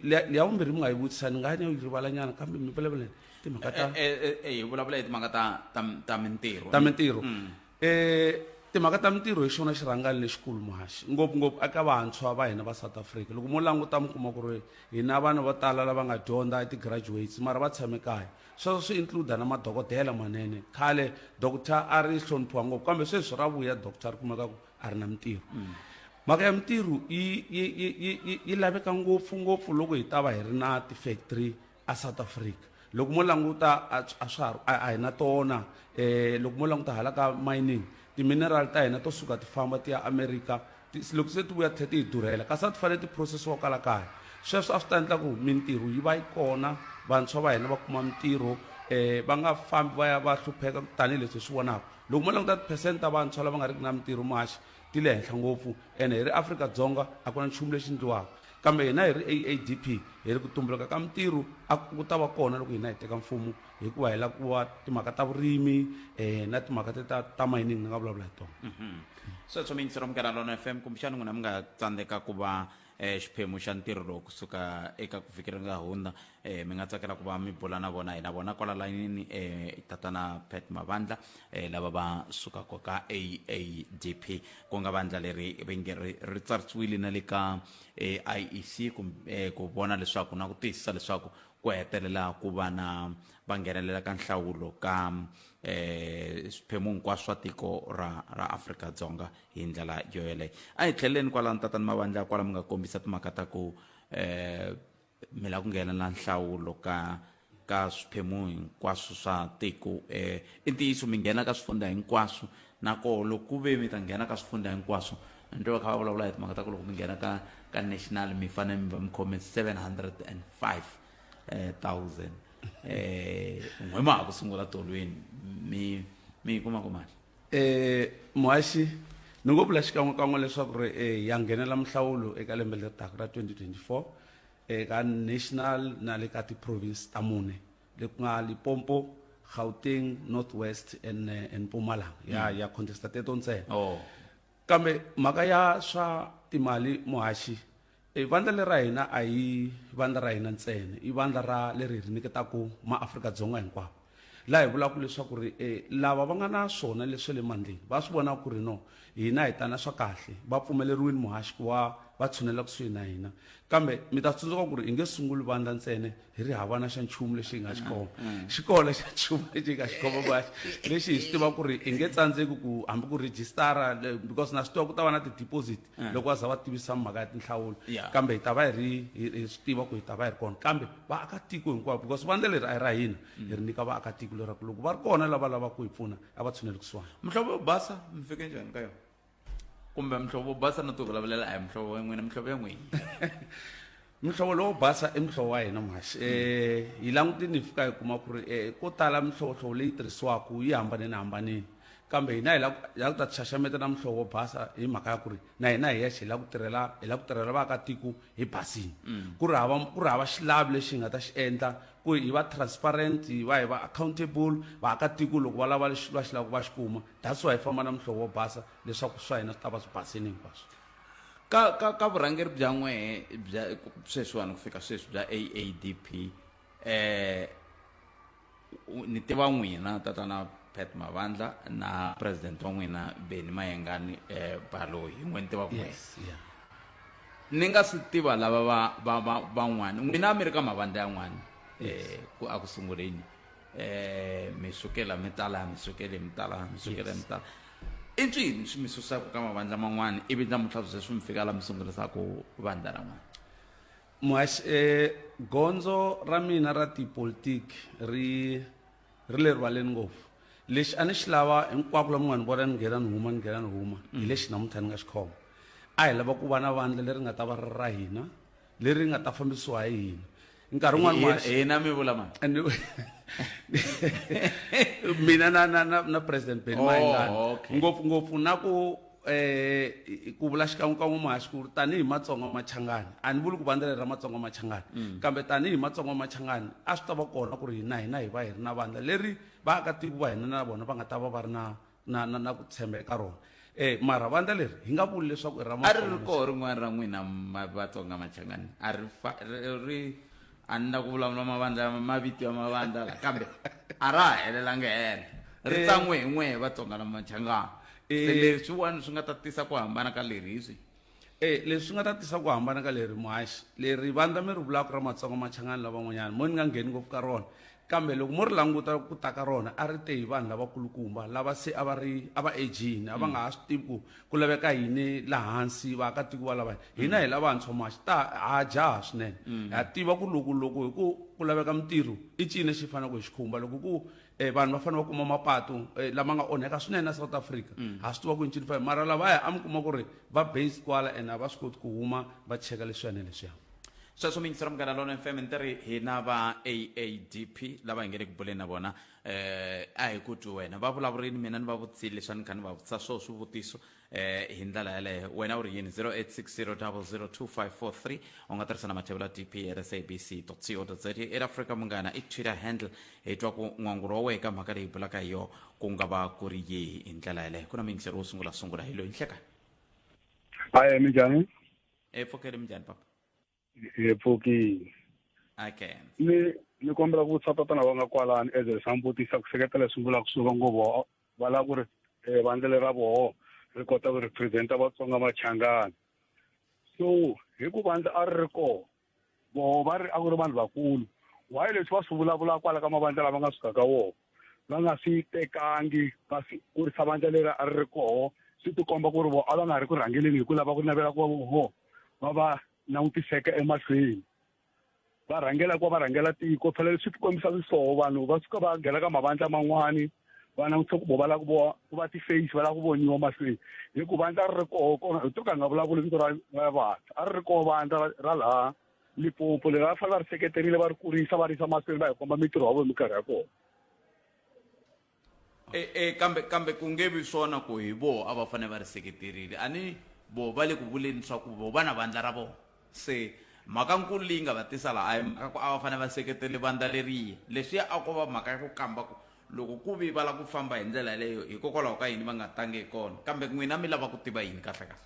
liya vumbirhi mi nga yi vutisani nga yi rivalanyana kambe mi vulavula timhaka ta hi vulavula hi timhaka ta mintirho timhaka ta mintirho hi xona xirhangani lexikulu muhaxi ngopfungopfu eka vantshwa va hina va South Africa loko mo languta mi kuma ku ri hi na vanhu vo tala lava nga dyondza ti-graduates mara va tshame kaya sweswo swi includa na madokodela manene khale doctor a ri hloniphiwa ngopfu kambe sweswi ra vuya doctor ri kumeka ku a ri na mintirho mhaka ya mintirho yi laveka ngopfungopfu loko hi ta va hi ri na ti-factory a South Africa loko mo languta a hi na tona loko mo languta hala ka mining ti-mineral ta hina to suka ti famba ti ya America loko se ti vuya ti hi durhela kasi a ti fanele ti-process wa kala kaya sweswo a swi ta endla ku mintirho yi va yi kona vantshwa va hina va kuma mintirho va nga fambi va ya va hlupheka tanihileswi hi swi vonaka loko mo languta ti-percent ta vantshwa lava nga riki na mintirho muhaxi ti le henhla ngopfu ene hi ri Afrika-Dzonga a ku na nchumu lexi endliwaka kambe hina hi ri AADP hi ri ku tumbuluka ka mintirho a ku ta va kona loko hina hi teka mfumo hikuva hi lava ku va timhaka ta vurimi na timhaka ta mining ni nga vulavula hi tona. sweswo mi yingisera Munghana Lonene FM kumbexani n'wina mi nga tsandzeka ku va xiphemu xa ntirho lowu kusuka eka ku vhiki ri nga hundza mi nga tsakela ku va mi bula na vona hi na vona kwala layinini tatana Pat Mavandla lava va sukaka ka AADP ku nga vandla leri ri tsarisiwile na le ka IEC ku vona leswaku na ku tiyisisa leswaku ku hetelela ku va na va nghenelela ka nhlawulo ka swiphemu hinkwaswo swa tiko ra Afrika-Dzonga hi ndlela yo yeleyo a hi tlheleni kwala tatana Mavandla kwala mi nga kombisa timhaka ta ku mila ku nghena na nhlawulo ka swiphemu hinkwaswo swa tiko i ntiyiso mi nghena ka swifundza hinkwaswo nako loko ku ve mi ta nghena ka swifundza hinkwaswo nto va kha va vulavula hi timhaka ta ku loko mi nghena ka national mi fanele mi va mi khome 705,000 n'wema ku sungula tolweni mi kuma ku mali Muhaxi ni ngo vula xikan'wekan'we leswaku ri ya nghenela mihlawulo eka lembe leri taka ra 2024 eka national na le ka ti-province ta mune leku nga Limpopo, Gauteng, Northwest and Mpumalanga ya contesta teto ntsena kambe mhaka ya swa timali Muhaxi vandla leri ra hina a hi vandla ra hina ntsena i vandla ra leri hi ri nyiketaku maAfrika-Dzonga hinkwavo laha hi vulaka leswaku ri lava va nga na swona leswi le mandleni va swi vona ku ri no hina hi tana swa kahle va pfumeleriwile Muhaxi ku va tshunela kusuhi na hina kambe mi ta tsundzuka ku ri hi nge sunguli vandla ntsena hi ri hava na xa nchumu lexi hi nga xi khoma xikolo xa nchumu lexi hi nga xi khoma Muhaxi lexi hi swi tiva ku ri hi nge tsandzeki ku hambi ku rejistara because na swi tiva ku ta va na ti-deposit loko va za va tivisa mhaka ya tinhlawulo kambe hi ta va hi swi tiva ku hi ta va hi ri kona kambe vaakatiko hinkwavo because vandla leri a hi ra hina hi ri nyika vaakatiko leraku loko va ri kona lava lavaka ku hi pfuna a va tshuneli kusuhana mihlovo yo basa mi fike njhani ka yona kumbe mihlovo wo basa na ti vulavulela a hi mihlovo ya n'wina mihlovo ya n'wina mihlovo lowo basa i mihlovo wa hina Muhaxi hi langutini hi fika hi kuma ku ri ko tala mihlovohlovo leyi tirhisiwaka yi hambanini kambe hina hi la ku ta xaxameta na mihlovo wo basa hi mhaka ya ku ri na hina hi yexe hi la ku tirhela vaakatiko hi basini ku ri hava xilavi lexi hi nga ta xi endla ku hi va transparent hi va accountable vaakatiko loko va lava lexi va xi lava ku va xi kuma that's why hi famba na mihlovo wo basa leswaku swa hina swi ta va swi basini hinkwaswo ka vurhangeri bya n'wehe bya sweswiwani ku fika sweswi bya AADP ni tiva n'wina tatana Pat Mavandla na president wa n'wina Beni Mayengani Baloyi hi n'we ni tiva ku ni nga swi tiva lava van'wana n'wina mi ri ka mavandla yan'wana a ku sunguleni mi sukela mi tala i ncini swi mi susaka ka mavandla man'wana ivi namuntlha sweswi mi fika la mi sungurisaka vandla ran'wana Muhaxi gondzo ra mina ra tipolotiki ri le rivaleni ngopfu lexi a ni xi lava hinkwako la mun'wana vona ni nghena ni huma hi lexi namuntlha ni nga xi khoma a hi lava ku va na vandla leri nga ta va ri ra hina leri nga ta fambisiwa hi hina nkarhi wun'wana hina mi vula mani mina na president Beni Mayengani ngopfungopfu na ku vula xikan'wekan'we Muhaxi ku ri tanihi Matsonga Machangani a ni vuli ku vandla leri ra Matsonga Machangani kambe tanihi Matsonga Machangani a swi ta va kona ku ri hina hi va hi ri na vandla leri vaakatiko va hina na vona va nga ta va ri na ku tshemba eka rona mara vandla leri hi nga vuli leswaku a ri koho rin'wana ra n'wina Vatsonga Machangani a ri a ni na ku vulavula mavandla mavito ya mavandla kambe a ra ha helelanga hela ri tsan'we hi n'we Vatsonga na Machangani se leswiwani swi nga ta tisa ku hambana ka leri hi swi leswi nga ta tisa ku hambana ka leri Muhaxi leri vandla mi ri vulaka ra Matsonga Machangani lavan'wanyana mo ni nga ngheni ngopfu ka rona kambe loko mo ri languta ku ta ka rona a ri te hi vanhu lavakulukumba lava se a va agini a va nga ha swi tivi ku laveka yini laha hansi vaakatiko va lava hina hi lavantshwa Muhaxi ha jaha swinene ha tiva ku loko hi ku laveka mintirho i cini xi fanele ku hi xi khumba loko ku vanhu va fanele va kuma mapatu lama nga onheka swinene na South Africa ha swi tiva ku ncini fa mara lavaya a mi kuma ku ri va based kwala and a va swi koti ku huma va cheka leswiyani leswiya sweswo mi yingisela Munghana Lonene FM ni ri hina va AADP lava hi nge le ku buleni na vona a hi ku twi wena va vulavurini mina ni va vutisile leswi a ni kha ni va vutisa swo swivutiso hi ndlela yaleyo wena u ri yini 0860002543 u nga tirhisa na mathebula dp@sabc.co.za Afrika Munghana i Twitter handle hi twa ku n'wanguro wa wehe ka mhaka leyi bulaka hi yo ku nga va ku ri yihi hi ndlela yaleyo ku na muyingiseri wo sungula hi loyi nhleka hayi minjhani pfukeli minjhani papa pfukile ni kombela ku vutisa tatana va nga kwalani as a sambutisa ku seketela sungula kusuka ngopfu va lava ku ri vandlele ra voho ri kota ku representa Vatsonga Machangani so hi ku vandla a ri koho voho va ri a ku ri vanhu vakulu why leswi va swi vulavula kwala ka mavandla lava nga suka ka woho va nga swi tekangi va swi kurisa vandla leri a ri koho swi tikomba ku ri voho a va nga ri ku rhangeleni hi ku lava ku navela ku voho va va langutiseka emahlweni va rhangela ku va rhangela tiko phela leswi tikombisa swisoho vanhu va suka va nghena ka mavandla man'wani va langutisa ku va lava ku va ti-face va lava ku voniwa mahlweni hi ku vandla ri ri koho hi to ka nga vulavuli vito ra vandla a ri ri koho vandla ra laha Limpopo leri va fanele va ri seketerile va ri kurisa va risa mahlweni va hi komba mitirho wa vona minkarhi ya kona kambe ku nge vi swona ku hi vo a va fanele va ri seketerile ani vo va le ku vuleni swa ku vo va na vandla ra vona se mhaka nkulu leyi nga va tisa laha a hi mhaka ku a va fanele va seketele vandla leriya leswiya a ko va mhaka ya ku kamba ku loko ku vi va lava ku famba hi ndlela leyo hikokwalaho ka yini va nga tangi kona kambe n'wina mi lava ku tiva yini kahle kahle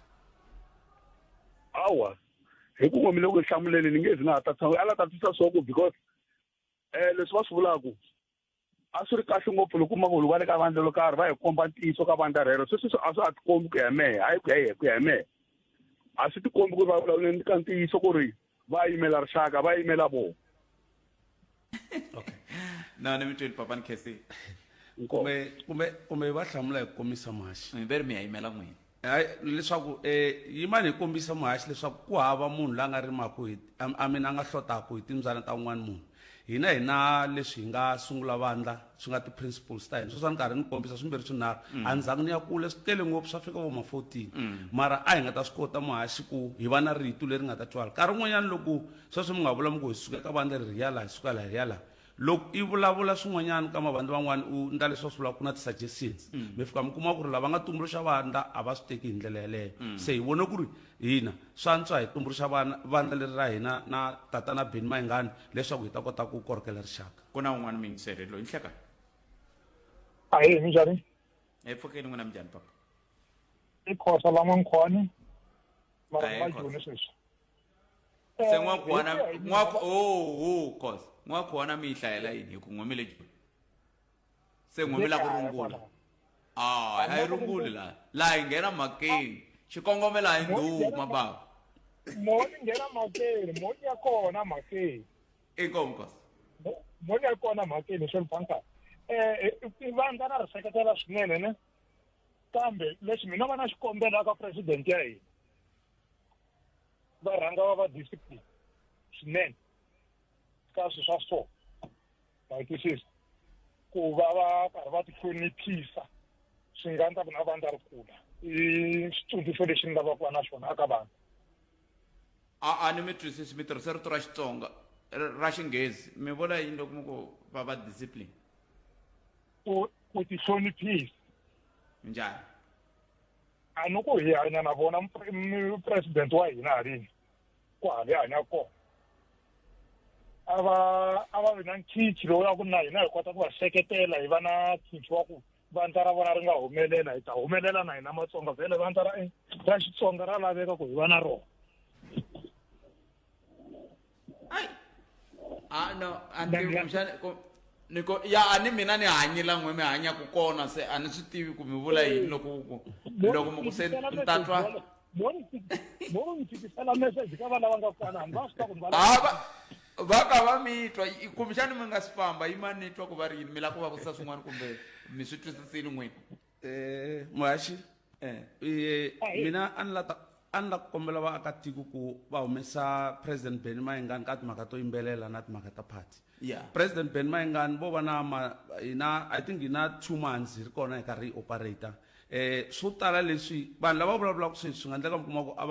hawa hi ku ngomile ku hlamuleni ni nge zi na ta tshama ala ta tisa swo ku because leswi va swi vulaku a swi ri kahle ngopfu loko kuma ku va le ka vandla lo karhi va hi komba ntiyiso ka vandla rero sweswi a swi tikombi ku ya mehe hayi ku ya mehe a swi tikombi ku ri va vulavuleni ka ntiyiso ku ri va yimela rixaka va yimela vona okay no ni mi twini papa ni khesi kumbe va hlamula hi ku komisa mahaxi mi veri mi ya yimela n'wina hayi leswaku yimani hi kombisa mahaxi leswaku ku hava munhu la nga rimaku a mina a nga hlotaku hi timbyana ta un'wana munhu hina leswi hi nga sungula vandla swi nga ti-principles ta hina sweswi a ni karhi ni kombisa swimbirhi swinharhu a ndzhaku ni ya kule swi tele ngopfu swa fika vo ma 14 mara a hi nga ta swi kota mahaxi ku hi va na rito leri nga ta twala nkarhi wun'wanyana loko sweswi mi nga vula mi ku hi suka ka vandla leri yala hi suka laha hi yala loko i vulavula swin'wanyana ka mavandla van'wana u ndla leswi va swi vulaka ku na ti-suggestions mi fika mi kuma ku ri lava nga tumbuluxa vandla a va swi teki hi ndlela yeleyo se hi vone ku ri hina swa antswa hi tumbuluxa vandla leri ra hina na tatana Benny Mayengani leswaku hi ta kota ku korhokela rixaka ku na un'wana miyingiseri loyi nhleka ahee minjhani pfukeni n'wina minjhani papa i khosa lama nkhwani mara ma joni sweswi se khosa n'wakhona mi yi hlayela yini hi ku n'wamile joni se n'wamila ku rungula a yi runguli laha hi nghena makeni xikongomela hi ndhuma baba moni nghena makeni moni ya kona makeni inkomu kosa moni ya kona makeni swi mphanka vandla na ri seketela swinene ne kambe leswi mina va na xikombelo ka president ya hina va rhanga va discipline swinene ka swi swa so va twisisa ku va karhi va tihloniphisa swi nga endla ku na vandla ri kula i xitsundzuxo lexi ni lavaka na xona aka vanhu a ni mi twisisi mi tirhisa rito ra Xitsonga ra Xinghezi mi vula yini loko mi ku va discipline ku tihloniphisa njhani a ni ku hi hanya na vona president wa hina halini ku hali hanya kona a va vi na nkhichi lowu ya ku na hina hi kota ku va seketela hi va na nkhichi wa ku vandla ra vona ri nga humelela hi ta humelela na hina Matsonga vhele vandla ra Xitsonga ra laveka ku hi va na rona no ya ani mina ni hanyila n'we mi hanyaku kona se a ni swi tivi ku mi vula yini loko mi ku se ni ta twa ni tikisela message ka vana va nga fanani va swi ta ku va ka va mi twa kumbexani mi nga si famba yimani ni twa ku va ri yini mi lava ku va vutisa swin'wana kumbe mi swi twisisile n'wina muhaxi mina a ni la ku kombela vaakatiko ku va humesa president Benny Mayengani ka timhaka to yimbelela na timhaka ta party president Benny Mayengani vo va na I think hi na 2 months hi ri kona hi karhi hi operata swo tala leswi vanhu lava vulavulaka sweswi swi nga endleka mi kuma ku a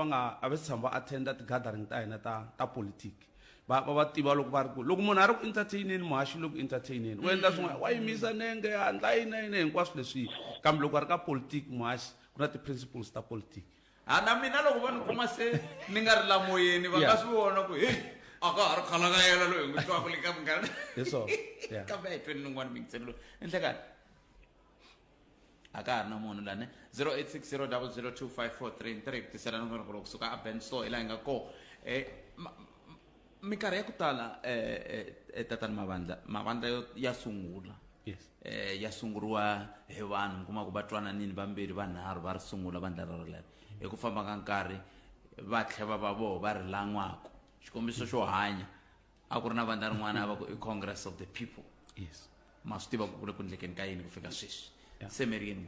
va si tshama va attenda ti-gathering ta hina ta politiki va tiva loko va ri ku loko munhu a ri ku entertaineni muhaxi loko entertaineni u endla swin'wana wa yimisa nenge handla yinene hinkwaswo leswi kambe loko a ri ka politiki muhaxi ku na ti-principles ta politiki na mina loko va ni kuma se ni nga ri lamoyeni va nga swi vona ku heyi a ka ha ri khalangayela loyi hi n'wi twaka le ka munghana kambe hi tweni nin'wana miyingiseri loyi enhlekani a ka ha ri na munhu lani 0860002543 ku tisela nongonoko loko kusuka a benso hi laha hi nga koho minkarhi ya ku tala tatani mavandla ya sungula ya sunguriwa hi vanhu mi kuma ku va twananini vambirhi vanharhu va ri sungula vandla rero lero hi ku famba ka nkarhi va tlhela va voho va ri lan'waku xikombiso xo hanya a ku ri na vandla rin'wana a va ku i Congress of the People ma swi tiva ku ku le ku endlekeni ka yini ku fika sweswi se mi ri yini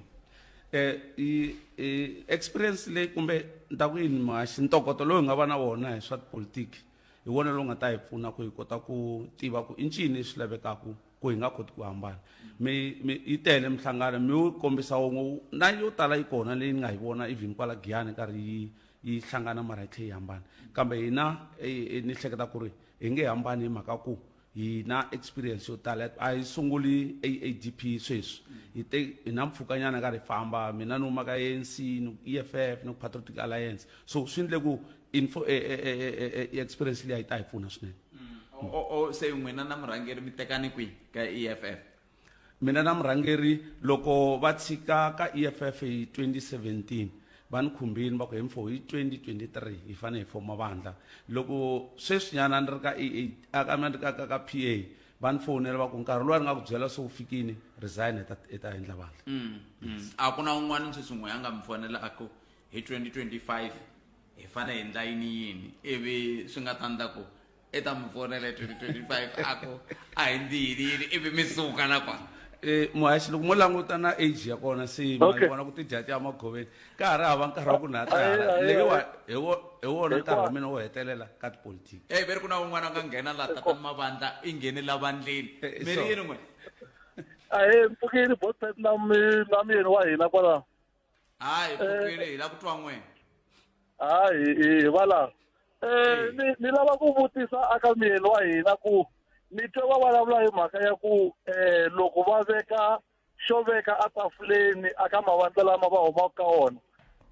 experience leyi kumbe nta ku yini muhaxi ntokoto lowu hi nga va na wona hi swa tipolitiki hi wona lowu nga ta hi pfuna ku hi kota ku tiva ku i ncini leswi lavekaka ku hi nga koti ku hambana yi tele mihlangano mi wu kombisa won'we na yo tala yi kona leyi nga hi vona even kwala Giyani karhi yi hlangana mara yi tlhe yi hambana kambe hina ni hleketa ku ri hi nge hambani hi mhaka ku hi na experience yo tala a hi sunguli AADP sweswi hi na mpfhukanyana karhi hi famba mina ni huma ka ANC ni EFF ni Patriotic Alliance so swi endle ku experience leyi a yi ta hi pfuna swinene se n'wina na murhangeri mi tekani kwihi ka EFF? mina na murhangeri loko va tshika ka EFF hi 2017 va ni khumbini va ku hemfo hi 2023 hi fanele hi foma vandla loko sweswinyana ni ri ka ka PA va ni fonela va ku nkarhi lowu ni nga ku byela se wu fikini resign hi ta endla vandla a ku na un'wana sweswi n'we a nga mi fonela aku hi 2025 hi fanele hi endla yini yini ivi swi nga ta ndla ku i ta mi fonela hi 2025 aku a hi ndzi yini ivi mi suka na kwa muhaxi loko mo languta na age ya kona se ma vona ku tijaji ya magoveni ka ha ri hava nkarhi wa ku na leyiwa hi wona nkarhi wa mina wo hetelela ka tipolitiki veri ku na un'wana a nga nghena laha tatani mavandla i nghenela vandleni mi ri yini n'we mpfukini botset na miyeni wa hina kwala hayi pfukini hi la ku twa n'we hayi vala ni lava ku vutisa aka miyeni wa hina ku ni twe va vulavula hi mhaka ya ku loko va veka xo veka atafuleni aka mavandla lama va humaka ka wona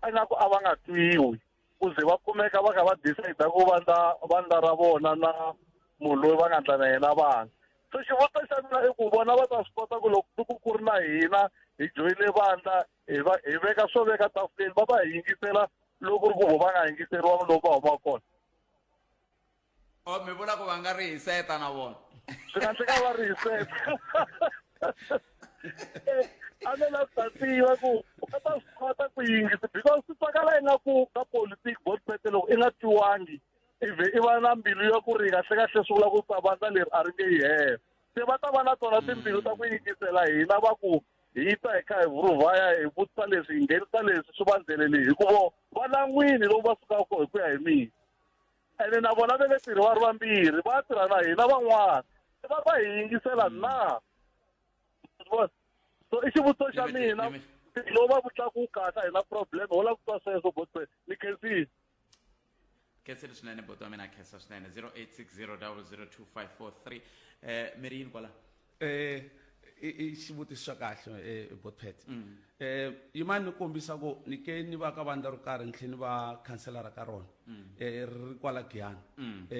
a ingaku a va nga twiwi ku ze va kumeka va kha va decide ku vandla ra vona na munhu loyi va nga ndla na yena vana so xivutiso xa mina i ku vona va ta swi kota ku loko ku ri na hina hi joyine vandla hi veka swo veka tafuleni va va hi yingisela loko ri ku va nga yingiseriwa loko va humaka kona mi vula ku va nga ri hi seta na vona swi nga ndleka va ri hi seta a ni la ta tiva ku va ta swi kota ku yingisa because swi twakala ingaku ka politiki botpete loko i nga twiwangi ivi i va na mbilu ya ku ri kahlekahle swi vula ku vandla leri a ri nge yi hela se va ta va na tona timbilu ta ku yingisela hina va ku hi ta hi kha hi vuruvhaya hi vutisa leswi hi nghenisa leswi swi va ndleleli hikuva va lan'wini loko va sukaka ko hi ku ya hi mina ene na vona ve le tirhi va ri vambirhi va tirha na hina van'wana va va hi yingisela na so i xivutiso xa mina lowu va vutlaku kahle a hi na problem ho lava ku twa sweswo botpe ni khensile khensile swinene boto wa mina khensa swinene 0860002543 mi ri yini kwala i xivutiso xa kahle botpet yimani ni kombisa ku ni ke ni va ka vandla ro karhi ni tlhe ni va khanselara ka rona ri kwala Giyani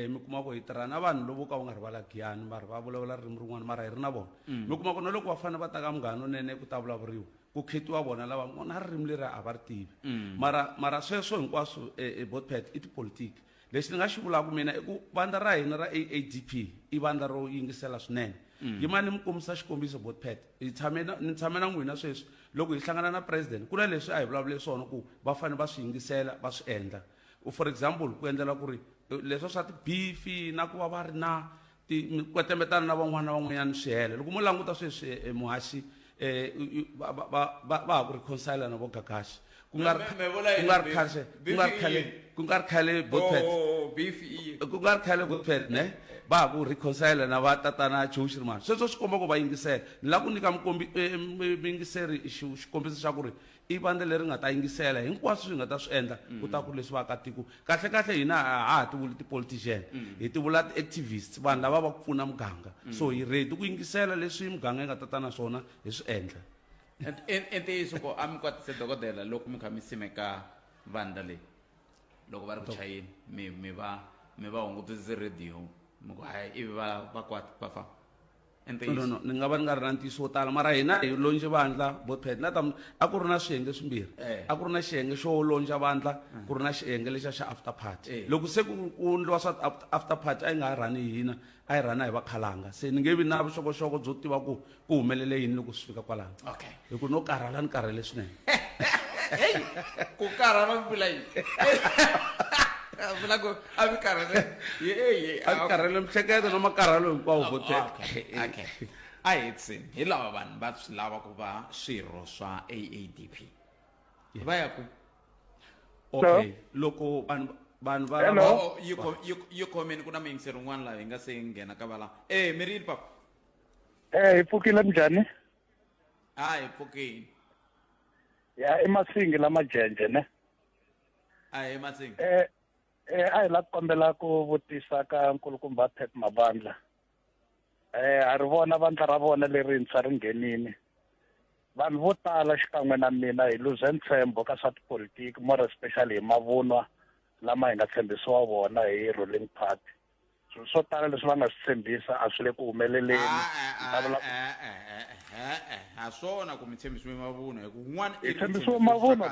mi kuma ku hi tirha na vanhu lovo ka wu nga ri vala Giyani mara va vulavula ririmi rin'wana mara hi ri na vona mi kuma ku na loko va fanele va ta ka munghano nene ku ta vulavuriwa ku khetiwa vona lava na ririmi leri a va ri tivi mara sweswo hinkwaswo botpet i tipolitiki lexi ni nga xi vulaka mina i ku vandla ra hina ra AADP i vandla ro yingisela swinene yimani mi kombisa xikombiso botpet ni tshame na n'wina sweswi loko hi hlangana na president ku na leswi a hi vulavule swona ku va fanele va swi yingisela va swi endla for example ku endlela ku ri leswi swa tibifi na ku va va ri na kwetemetana na van'wanyana swi hela loko mo languta sweswi muhaxi va ha ku reconcile na vo Gagashi ku nga ri khale botpet ne va ha ku reconcile na va tatana Joshirman sweswo swi komba ku va yingisela ni lava ku nyika muyingiseri xikombiso xa ku ri i vandla leri nga ta yingisela hinkwaswo swi nga ta swi endla ku ta ku leswi vaakatiko kahle hina a ha ti vuli ti-politician hi ti vula ti-activists vanhu lava va ku pfuna muganga so hi ready ku yingisela leswi muganga yi nga ta ta na swona hi swi endla ntiyiso ko a mi kwatise dokodela loko mi kha mi simeka vandla leyi loko va ri ku chayeni mi va hungutise radio mi ku hayi ivi va kwata va famba no ni nga va ni nga ri na ntiyiso wo tala mara hina hi lonje vandla botpet na tam a ku ri na xiyenge swimbirhi a ku ri na xiyenge xo lonja vandla ku ri na xiyenge lexa xa after party loko se ku ndliwa swa after party a yi nga ha rhani hi hina a yi rhana hi vakhalanga se ni nge vi na vuxokoxoko byo tiva ku humelele yini loko swi fika kwalano hi ku no karhala ni karhele swinene ku karhala mi vula yini vula ku a mi karhele a karhele mihleketo na makarhalo hinkwawo botpet a hi tsini hi lava vanhu va swi lava ku va swirho swa AADP va ya ku okay loko vanhu vanhu Oh, you comment kuna miyingiseri un'wana laha hi nga se nghena ka vala mi ri papa hi pfukile njhani hi pfukini ya i masingi lama jenje ne hi Masingi a hi la ku kombela ku vutisa ka nkulukumba Pep Mavandla a ri vona vandla ra vona lerintshwa ri nghenini vanhu vo tala xikan'we na mina hi luze ntshembo ka swa tipolitiki more especially hi mavunwa lama hi nga tshembisiwa vona hi ruling party swo tala leswi va nga swi tshembisa a swi le ku humeleleni a swona ku mi tshembisiwe mavunwa hi ku un'wana hi tshembisiwe mavunwa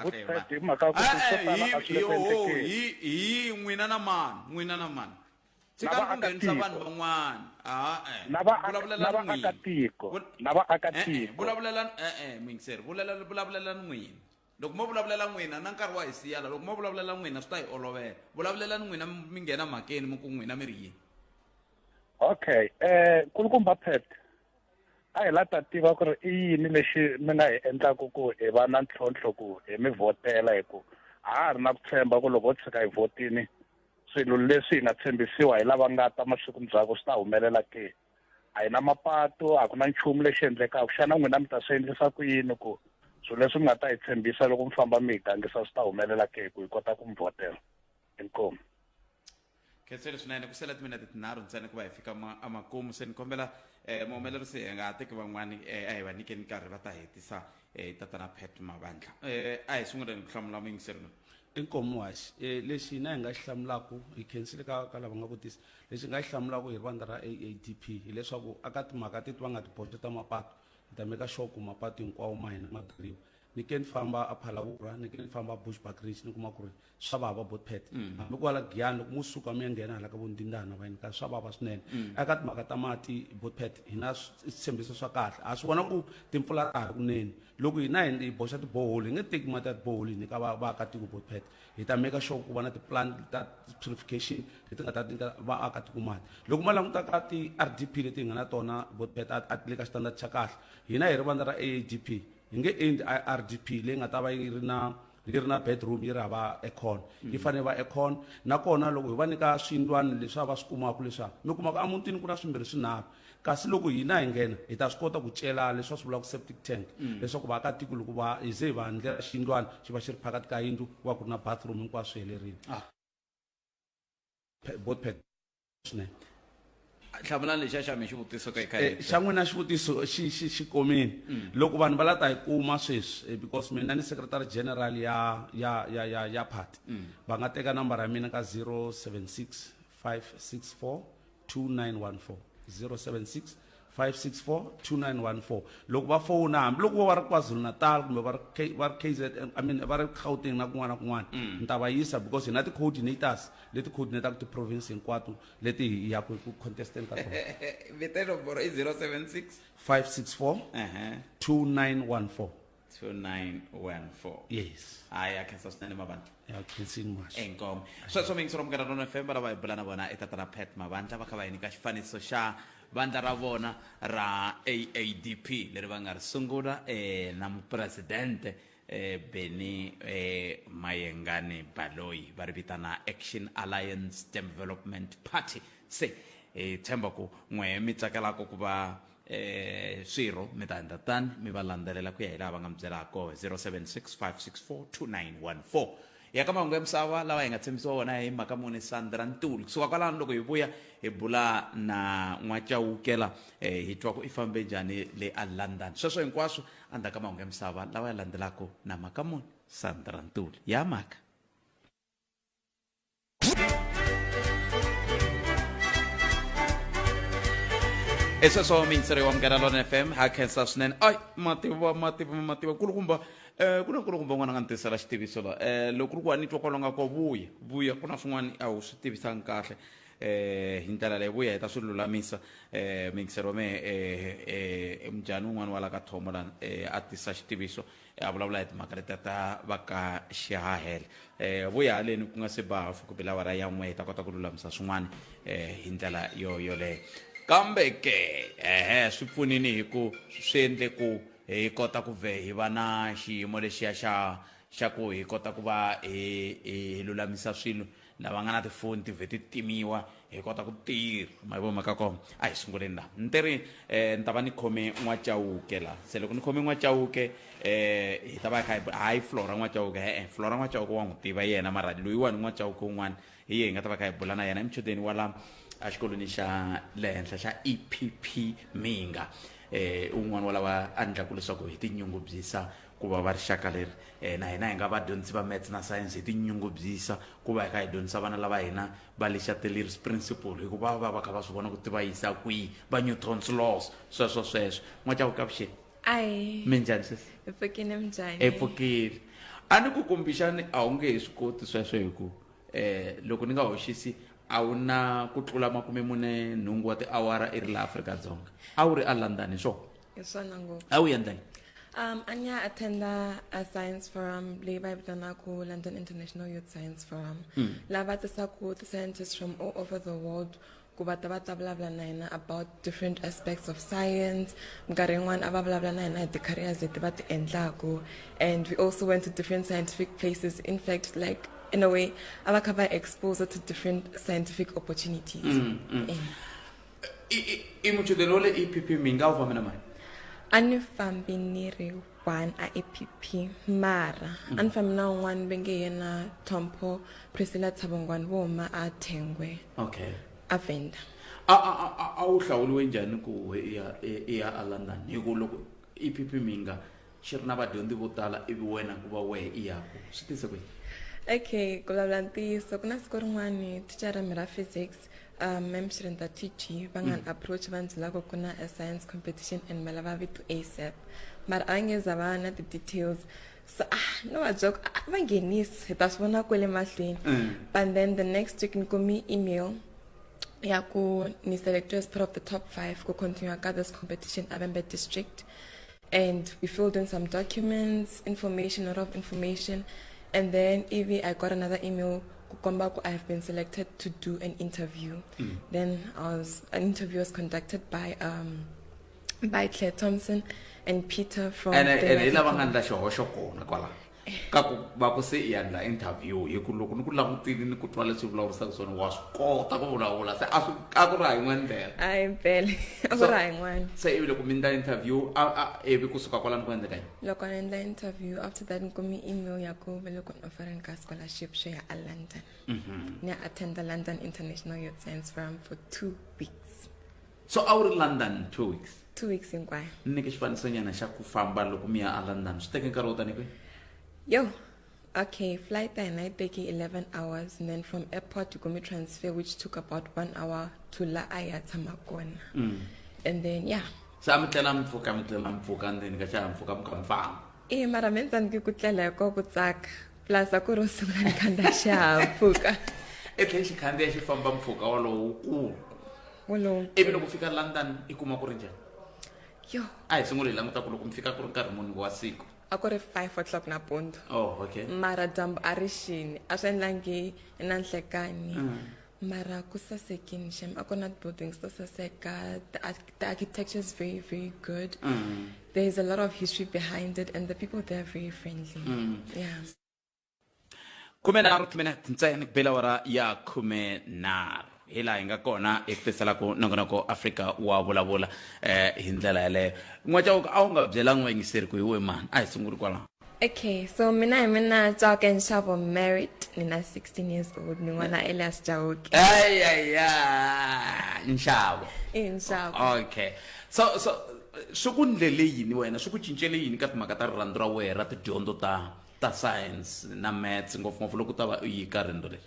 hi mhaka ku swo tala a swi le ku endlekeni hi n'wina na mani tshikani ku nghenisa vanhu van'wana na vaakatiko vulavulelani muyingiseri vulavulelani n'wina loko mo vulavulela n'wina na nkarhi wa hi siyala loko mo vulavulela n'wina swi ta hi olovela vulavulelani n'wina mi nghena mhakeni mi ku n'wina mi ri yini okay kulukumba Pep a hi la ta tiva ku ri i yini lexi mi nga hi endlaku ku hi va na ntlhontlho ku hi mi vhotela hi ku a ha ri na ku tshemba ku loko ho tshika hi vhotini swilo leswi hi nga tshembisiwa hi lava nga ta masiku ndzhaku swi ta humelela ke a hi na mapatu a ku na nchumu lexi endlekaka xana n'wina mi ta swi endlisa ku yini ku swilo leswi mi nga ta hi tshembisa loko mi famba mi hi gangisa swi ta humelela ke ku hi kota ku mi vhotela inkomu khensele swinene ku sela timinete tinharhu ntsena ku va hi fika amakumu se ni kombela muhumelerisi hi nga teki van'wani a hi va nyikeni nkarhi va ta hetisa tatana Pep Mavandla a hi sunguleni ku hlamula muyingiseri inkomu waxi lexi hina hi nga xi hlamulaku hi khensile ka lava nga vutisa lexi hi nga xi hlamulaku hi vandla ra AADP hileswaku aka timhaka teti va nga tiboxe ta mapatu hi ta meka sure ku mapatu hinkwawo ma hina ma giriwa ni ke ni famba a Phalavura ni ke ni famba Bushbuckridge ni kuma ku ri swa vava Botpet hambi ku hala Giyani loko mo suka mi ya nghena hala ka vondindana va ka swa vava swinene eka timhaka ta mati Botpet hina switshembiso swa kahle a swi vona ku timpfula ta ha ri kunene loko hina hi boxa tiboholi hi nge teki mati ya tiboholi ni ka vaakatiko Botpet hi ta meka sure ku va na tiplan ta purification leti nga ta nyika vaakatiko mati loko ma languta ka ti-RDP leti hi nga na tona Botpet a ti le ka xitandati xa kahle hina hi ri vandla ra AADP hi nge endi RDP leyi nga ta va yi ri na bedroom yi ri hava aircon yi fanele va aircon nakona loko hi va nyika swiyindlwana leswi va swi kumaka leswaku mi kumaka emutini ku na swimbirhi swinharhu kasi loko hina hi nghena hi ta swi kota ku cela leswi va swi vulaka septic tank leswaku vaakatiko loko va hi ze hi va ndlela xiyindlwana xi va xi ri phakati ka yindlu ku va ku ri na bathroom hinkwaswo swi helerile Botpet swinene hlamulani lexiya xa mi xivutiso ka xa n'wina xivutiso xi komini loko vanhu va la ta hi kuma sweswi because mina ni secretary general ya party va nga teka nambara ya mina ka 076 564 2914 076 564-2914 loko va fona hambi loko va ri KwaZulu-Natal kumbe va ri KZN va ri Gauteng na kun'wana na kun'wana ni ta va yisa because hi na ti-coordinators leti coordinataka ti-province hinkwato leti hi yaku ku contestant ka tona vito nomboro i 076 564 2914 2914 yes hayi akhensa swinene Mavandla ya khensini mwaxi enkomo sweswo mingisero mugana rona FM va lava hi bula na vona etatana Pep Mavandla va kha va hi nyika xifaniso xa vandla ra vona ra AADP leri va nga ri sungula na mupresidente Beni Mayengani Baloyi va ri vitana Action Alliance Development Party se tshemba ku n'we mi tsakelaka ku va swirho mi ta endla tani mi va landzelela ku ya hi laha va nga mi byelaka 076 564 2914 ya ka mahungu ya misava lawa hi nga tshembisiwa wona hi mhaka muni Sandra Ntuli kusuka kwalano loko hi vuya hi bula na Chauke hi twa ku i fambe njhani le a London sweswo hinkwaswo endzhaku ka mahungu ya misava lawa ya landzelaka na mhaka muni Sandra Ntuli ya mhaka sweswo mingisero wa mugana lona FM ha khensa swinene ai mativa kulukumba ku na kulukumba n'wana nga ni tisela xitiviso la loko ri ku wa ni twa kwalonga ko vuya ku na swin'wana a wu swi tivisanga kahle hi ndlela leyi vuya hi ta swi lulamisa mingisero wa mehe mujani wun'wana wa la ka thomo lani a tisa xitiviso a vulavula hi timhaka leti ta va ka xihahela vuya haleni ku nga se bafu kumbe lawara ya n'we hi ta kota ku lulamisa swin'wana hi ndlela yoleyo kambe ke swi pfunini hi ku swi endle ku hi kota ku hi va na xiyimo lexiya xa ku hi kota ku va hi lulamisa swilo lava nga na tifoni ti vhe ti timiwa hi kota ku tirha ma yi voma ka kona a hi sunguleni laha ni teri ni ta va ni khome n'wachauke la se loko ni khome n'wachauke hi ta va kha hayi flora n'wachauke flora n'wachauke wa n'wi tiva yena mara loyiwani n'wachauke wun'wana hi yehi nga ta va kha hi bula na yena i muchudeni wa la a xikolweni xa le henhla xa EPP Minga un'wana wa lava a endlaku leswaku hi tinyungubyisa ku va va rixaka leri na hina hi nga vadyondzisi va maths na science hi tinyungubyisa ku va hi kha hi dyondzisa vana lava hina va lexa Taylor's principle hikuva va va kha va swi vona ku tiva yisa kwihi va Newton's laws sweswo n'wachauke avuxeni Ai. minjhani sis Epfukile mjani. epfukile a ni ku kumbixani a wu nge hi swi koti sweswo hi ku loko ni nga hoxisi a wu na ku tlula 40 wa tiawara i ri la Afrika-Dzonga a wu ri a London swo Hi swona ngopfu. a wu endlani Anya attenda a science forum leyi va yi vitanaku London International Youth Science Forum. Lava tisaku scientists from all over the world ku va ta vulavula na hina about different aspects of science. Nkarhi yin'wana a va vulavula na hina hi ti-careers leti va ti endlaku. And we also went to different scientific places. In fact, like in a way, a va kha va exposed to different scientific opportunities. i muchudeni wa le EPP Minga wu famba na mani A ni fambi ni ri one a EPP mara a ni fambi na un'wana va nge yena Thompho Priscilla Tshabongwane vo huma a Thengwe okay a Venda. a wu hlawuliwe njhani ku i ya a London hi ku loko EPP Minga xi ri na vadyondzi vo tala ivi wena ku va wehe i yaku swi tise kwihi Okay, ku vulavula ntiyiso ku na siku rin'wana thicara mi ra physics Memshirenda TG va nga approach va ndzi lava ku na a science competition and ma lava vitu ASAP mara a nge za va na ti-details so no va joke va nghenisi hi ta swi vona kwele mahlweni but then the next week ni kumi email ya ku ni selected as part of the top 5 ku continue ka this competition Avembe district and we filled in some documents a lot of information and then I got another email I have been selected to do an interview. Then an interview was conducted by Claire Thompson and Peter from ka ku va ku se i endla interview hi ku loko ni ku langutile ni ku twa leswi vulavurisaka swona wa swi kota ku vulavula se a ku ri ha yin'wana ndlela Ai mpela a ku ri ha yin'wana se ivi loko mi endla interview ivi kusuka kwalani ku endleka yini loko ni endla interview after that ni kumi email ya ku va loko ni offering ka scholarship xo ya a London ni attend the London International Youth Science Forum for 2 weeks so a wu ri London 2 weeks 2 weeks hinkwayo ni nyike xifaniso nyana xa ku famba loko mi ya a London swi teke nkarhi wo tani kwihi Yo, okay, flight there night taking 11 hours and then from airport to go me transfer which took about 1 hour to La Ayatamakona. And then yeah. So I'm telling mfuka and then gacha mfuka mkamfam. Mara menza nikutlela ko kutsaka. Plus akuru sungana kanda sha mfuka. Etle xikhandiya xi famba mfuka walowo kulu. Wolowo. Ivi loko fika London ikuma ku ri njhani? Yo. A hi sungule languta ku loko mi fika ku ri nkarhi muni wa siku. Akore 5 o'clock na pondo. Oh, okay. Mara jambo arishini. Asendlangi enanhlekani. Mara kusasekini shem. Akona buildings saseka. The architecture is very, very good. There is a lot of history behind it, and the people there are very friendly. Yeah. Kumenaru minutes ntsena kubela wara ya kumenaru. Hila hinga kona ekutesela ku nongonoko Afrika wa vulavula hi ndlela yaleyo n'wachauke a wu nga byela vayingiseri ku hi we mani a hi sunguli kwala Okay, so mina Chauke and Shavo married. Nina 16 years old. Ni wana Elias Chauke. Nshavo. Nshavo. Okay. So swi ku ndlele yini wena swi ku cincele yini ka timhaka ta rirhandzu ra wena ra tidyondzo ta science na maths ngopfungopfu loko ta va u yi ka riendzo leri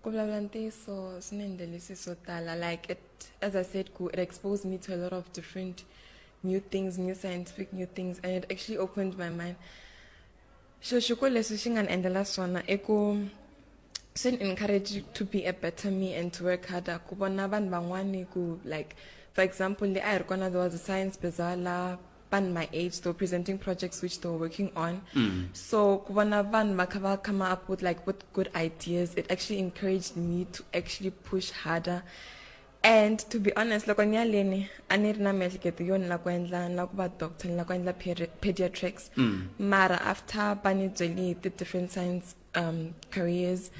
Ku vulavula ntiyiso swi ni endlelisi swo tala like as I said it exposed me to a lot of different new things, new scientific new things, and it actually opened my mind. Xikolo leswi xi nga ni endlela swona i ku swi encourage you to be a better me and to work harder ku vona vanhu van'wani ku like for example le a hi ri kona there was a science bazaar ban my age they were presenting projects which they were working on so ku vona vanhu va kha va come up with good ideas, it actually encouraged me to actually push harder. And to be honest, loko ni ya leni a ni ri na miehleketo yo ni la ku endla na ku va doctor ni la ku endla pediatrics mara after va ni byeli the different science careers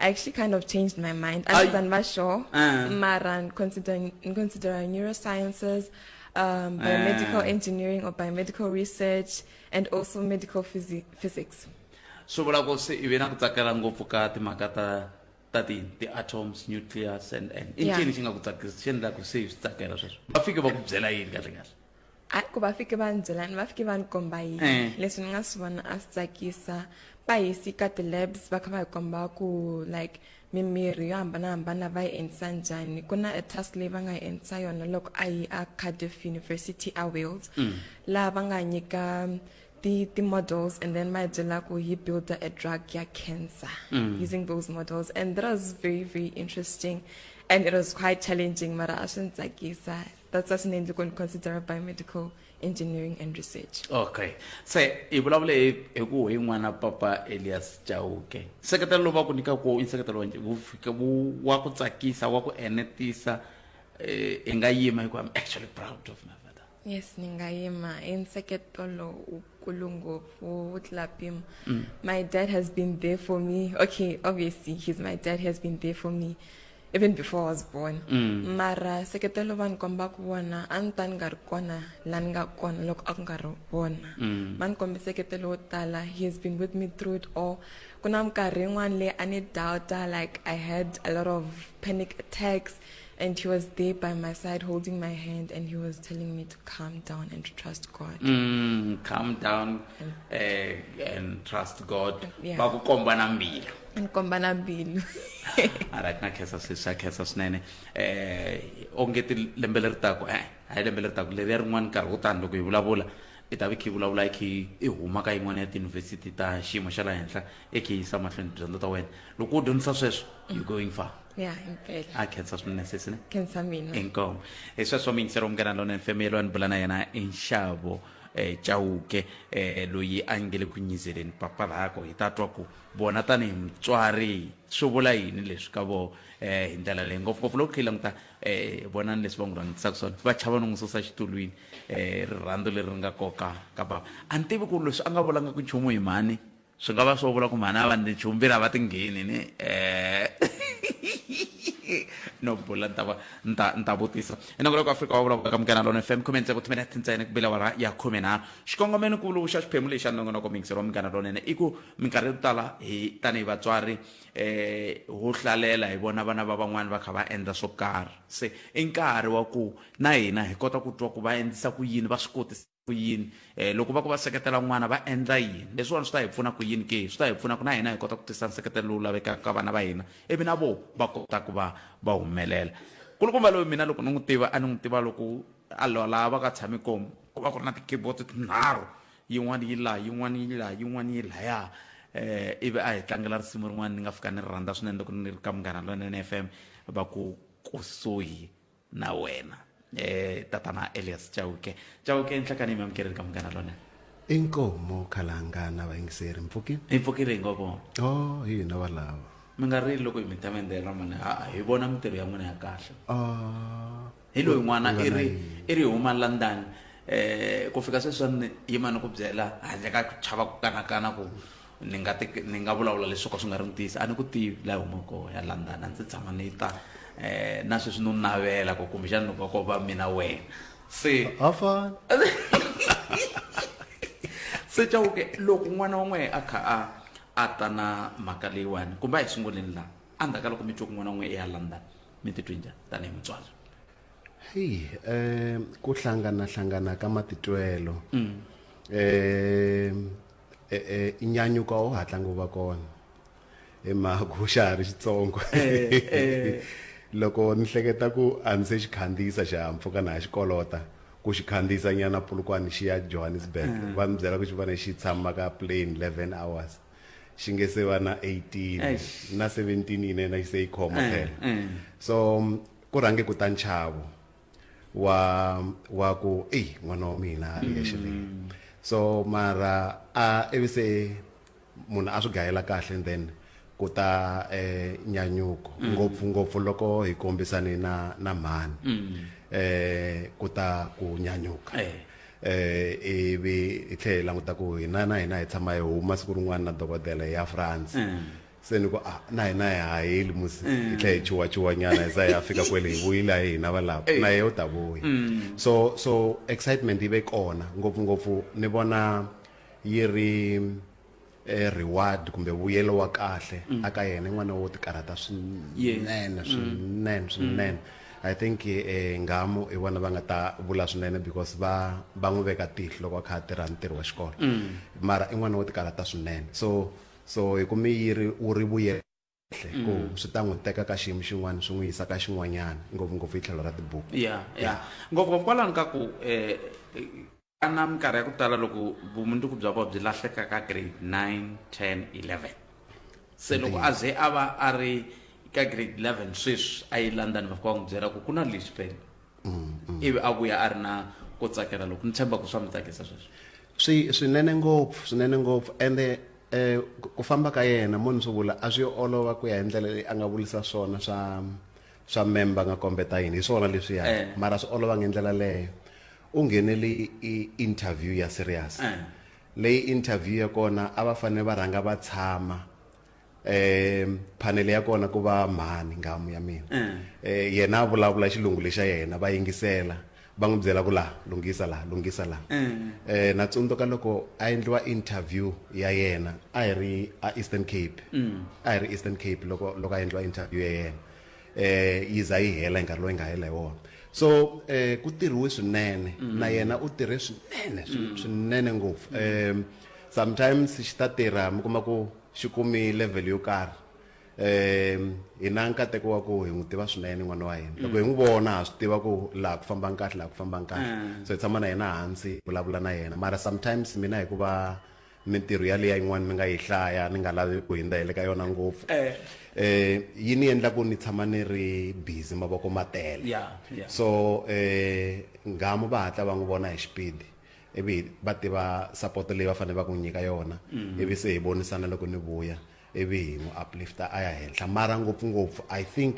I actually kind of changed my mind. I'm not sure. Mara, considering neurosciences, biomedical engineering or biomedical research, and also medical physics. So what I will say, even after ngopfu ka timhaka ta the atoms, nucleus, and in chini nga kutsakela ku save tsakela sweswo. Va fike va ku byela yini kahle kahle? Ku va fike va nbyela ni va fike va ni komba yini leswi ni nga swi vona a swi tsakisa va hi sika ti-labs va kha va hi komba ku like mimirhi yo hambanahambana va yi endlisa njhani ku na a task leyi va nga yi endlisa yona loko a yi a Cardiff University a Wales laha va nga nyika the models and then my Jelaku he built a drug ya cancer using those models, and that was very, very interesting, and it was quite challenging. Mara ashintsakisa. That's something you can consider biomedical engineering and research. Okay. Say Vulavula ego ingwana Papa Elias Chauke. Seketelo ba ku nika ko inseketelo wo fika wa ku tsakisa wa ku enetisa engayima I'm actually proud of my father. Yes, ningayima inseketelo ukulungu utlapim. My dad has been there for me. Okay, obviously my dad has been there for me even before I was born. Mara seketelo van komba ku wona antan gar kona lan nga kona loko akungaro bona. Man kombe seketelo tala. He has been with me through it all. Kuna mkarhi yin'wana le ani doubt like I had a lot of panic attacks. And he was there by my side holding my hand and he was telling me to calm down and to trust God. Calm down and trust God. Yeah. Bakukomba na mbilu. Nkomba na mbilu. Alright, na kesa sisa kesa snene. Ongeti lembelertako lembelertako le der ngwan karutando ku Vulavula. Itavi ki Vulavula ki huma ka yin'wana ya university ta xiyimo xa la henhla eki yisa mahlweni dyondzo ta wena. Loko u dyondzisa sweswo you going far. Yeah, impela. I can't sustain it. Kensa mina. Inkom. Eso so min serom kana lona femelo an bulana yana inshabo Chauke loyi angele ku nyizeleni papa lako itatwa ku bona tani mtswari swo vula yini leswi ka vo hi ndlela leyi ngopfu loko khila ngita bona leswi va ngurang tsakson va chava no ngususa xitulwini rirhandzu leri nga koka ka baba antivi ku leswi anga volanga ku nchumu hi mani swi nga va swo vula ku mhana va ni chumbira va tingheni ni no bula nta vutisa inongolo ku Afrika wa Vulavula ka Mugana Lona FM comment ku timena tintsene ku Vulavula ya khomena xikongomelo ku lu xa xiphemu lexi nongonoko mixero Mugana Lona i ku minkarhi yo tala hi tani vatswari ho hlalela hi vona vana va van'wana va kha va endla swo karhi se i nkarhi wa ku na hina hi kota ku twa ku va endlisa ku yini va swi kotisa ku yini loko va ku va seketela n'wana va endla yini leswiwani swi ta hi pfuna ku yini ke swi ta hi pfuna ku na hina hi kota ku tisa nseketelo lowu lavekaka ka vana va hina ivi na vo va kota ku va humelela kulukumba loyi mina loko ni n'wi tiva a ni n'wi tiva loko a lola va ka tshami komo ku va ku ri na ti-keyboard tinharhu yin'wana yi laha yin'wana yi laha yin'wana yi lahaya ivi a hi tlangela risimu rin'wana ni nga fika ni ri rhandza swinene loko ni ri ka Munghana Lonene FM va ku kusuhi na wena tatana Elias Chauke nhlakani mamkereri ka Munghana Lonene inkomo khalangana vayingiseri mpfukile ngopo hina valava mi nga ri loko hi mi tamendela mani hi vona mintirho ya n'wina ya kahle hi loyi n'wana i ri huma London ku fika sweswi yimani ku byela handle ka ku chava ku kanakana ku ni nga vulavula leswi ka swi nga ri ntiyisa a ni ku tivi laha humako ya London a ndzi tshama ni ta na sweswi no navela ku kumbexana loko ko va mina wena se afana se Chauke loko n'wana wa n'we a kha a ta na mhaka leyiwani kumbe hi sunguleni laha endzhaku ka loko mi twa ku n'wana wa n'we i ya London mi titwe njhani tanihi mutswari ku hlangana ka matitwelo inyanyuka wo hatla nguva kona emhaku xa ha ri xitsongo loko ni hleketa ku a ni se xikhandziyisa xihahampfhuka na ha xikolota ku xikhandziyisa nyana pulukwana xi ya Johannesburg va mi byela ku xi va xi tshama ka plane 11 hours xi nge se va na 18 na 17 yinena xi se yi khoma phela so ku rhange ku ta nchavo wa ku n'wana wa mina a ri exileni so mara ivi se munhu a swi gayela kahle then ku ta nyanyuko ngopfungopfu loko hi kombisane na mhani ku ta ku nyanyuka ivi hi tlhela hi languta ku hina na hina hi tshama hi huma siku rin'wana na dokodela ya France se ni ku na hina hayeli musi hi tlhe hi chuwachuwa nyana hi za hi fika kwele hi vuyile hina valava na ye u ta vuya so excitement yi ve kona ngopfungopfu ni vona yi ri reward kumbe vuyelo wa kahle aka yena n'wana wo tikarata swinene I think ngamo i vona va nga ta vula swinene because va n'wi veka tihlo loko a kha a tirha ntirho wa xikolo mara i n'wana wo tikarata swinene so hi kumi wu ri vuyelo ku swi ta n'wi teka ka xiyimo xin'wana swi n'wi yisa ka xin'wanyana ngopfungopfu hi tlhelo ra tibuku ngopfungopfu kwalani ka ku na minkarhi ya ku tala loko vumundzuku bya vona byi lahleka ka grade 9 10 11 se loko a ze a va a ri ka grade 11 sweswi a yi landani va fika va n'wi byela ku na lexi pele ivi a vuya a ri na ku tsakela loko ni tshemba ku swa mi tsakisa sweswi swinene ngopfu ende ku famba ka yena munhu swi vula a swi olova ku ya hi ndlela leyi a nga vulisa swona swa member nga kombeta yini hi swona leswiya mara swi olova ngendlela leyo u nghenele interview ya serious leyi interview ya kona a va fanele va rhanga va tshama panel ya kona ku va mhani ngamu ya mina yena a vulavula xilungu lexa yena va yingisela va n'wi byela ku lungisa la na tsundzuka loko a endliwa interview ya yena a hi ri Eastern Cape loko a endliwa interview ya yena yi za yi hela hi nkarhi lowu nga hela hi wona so ku tirhiwe swinene na yena u tirhe swinene ngopfu sometimes xi ta tirha mi kuma ku xi kumi level yo karhi hi na nkateko wa ku hi n'wi tiva swinene n'wana wa hina loko hi n'wi vona ha swi tiva ku laha ku fambanga kahle so hi tshama na yena hansi vulavula na yena mara sometimes mina hi ku va mintirho yaleya yin'wana mi nga yi hlaya ni nga lavi ku hindza hi le ka yona ngopfu yi ni endla ku ni tshama ni ri busy mavoko ma tele so ngamo va hatla va n'wi vona hi xipidi ivi va tiva support leyi va fanele va ku nyika yona ivi se hi vonisana loko ni vuya ivi hi n'wi uplifta a ya henhla mara ngopfungopfu I think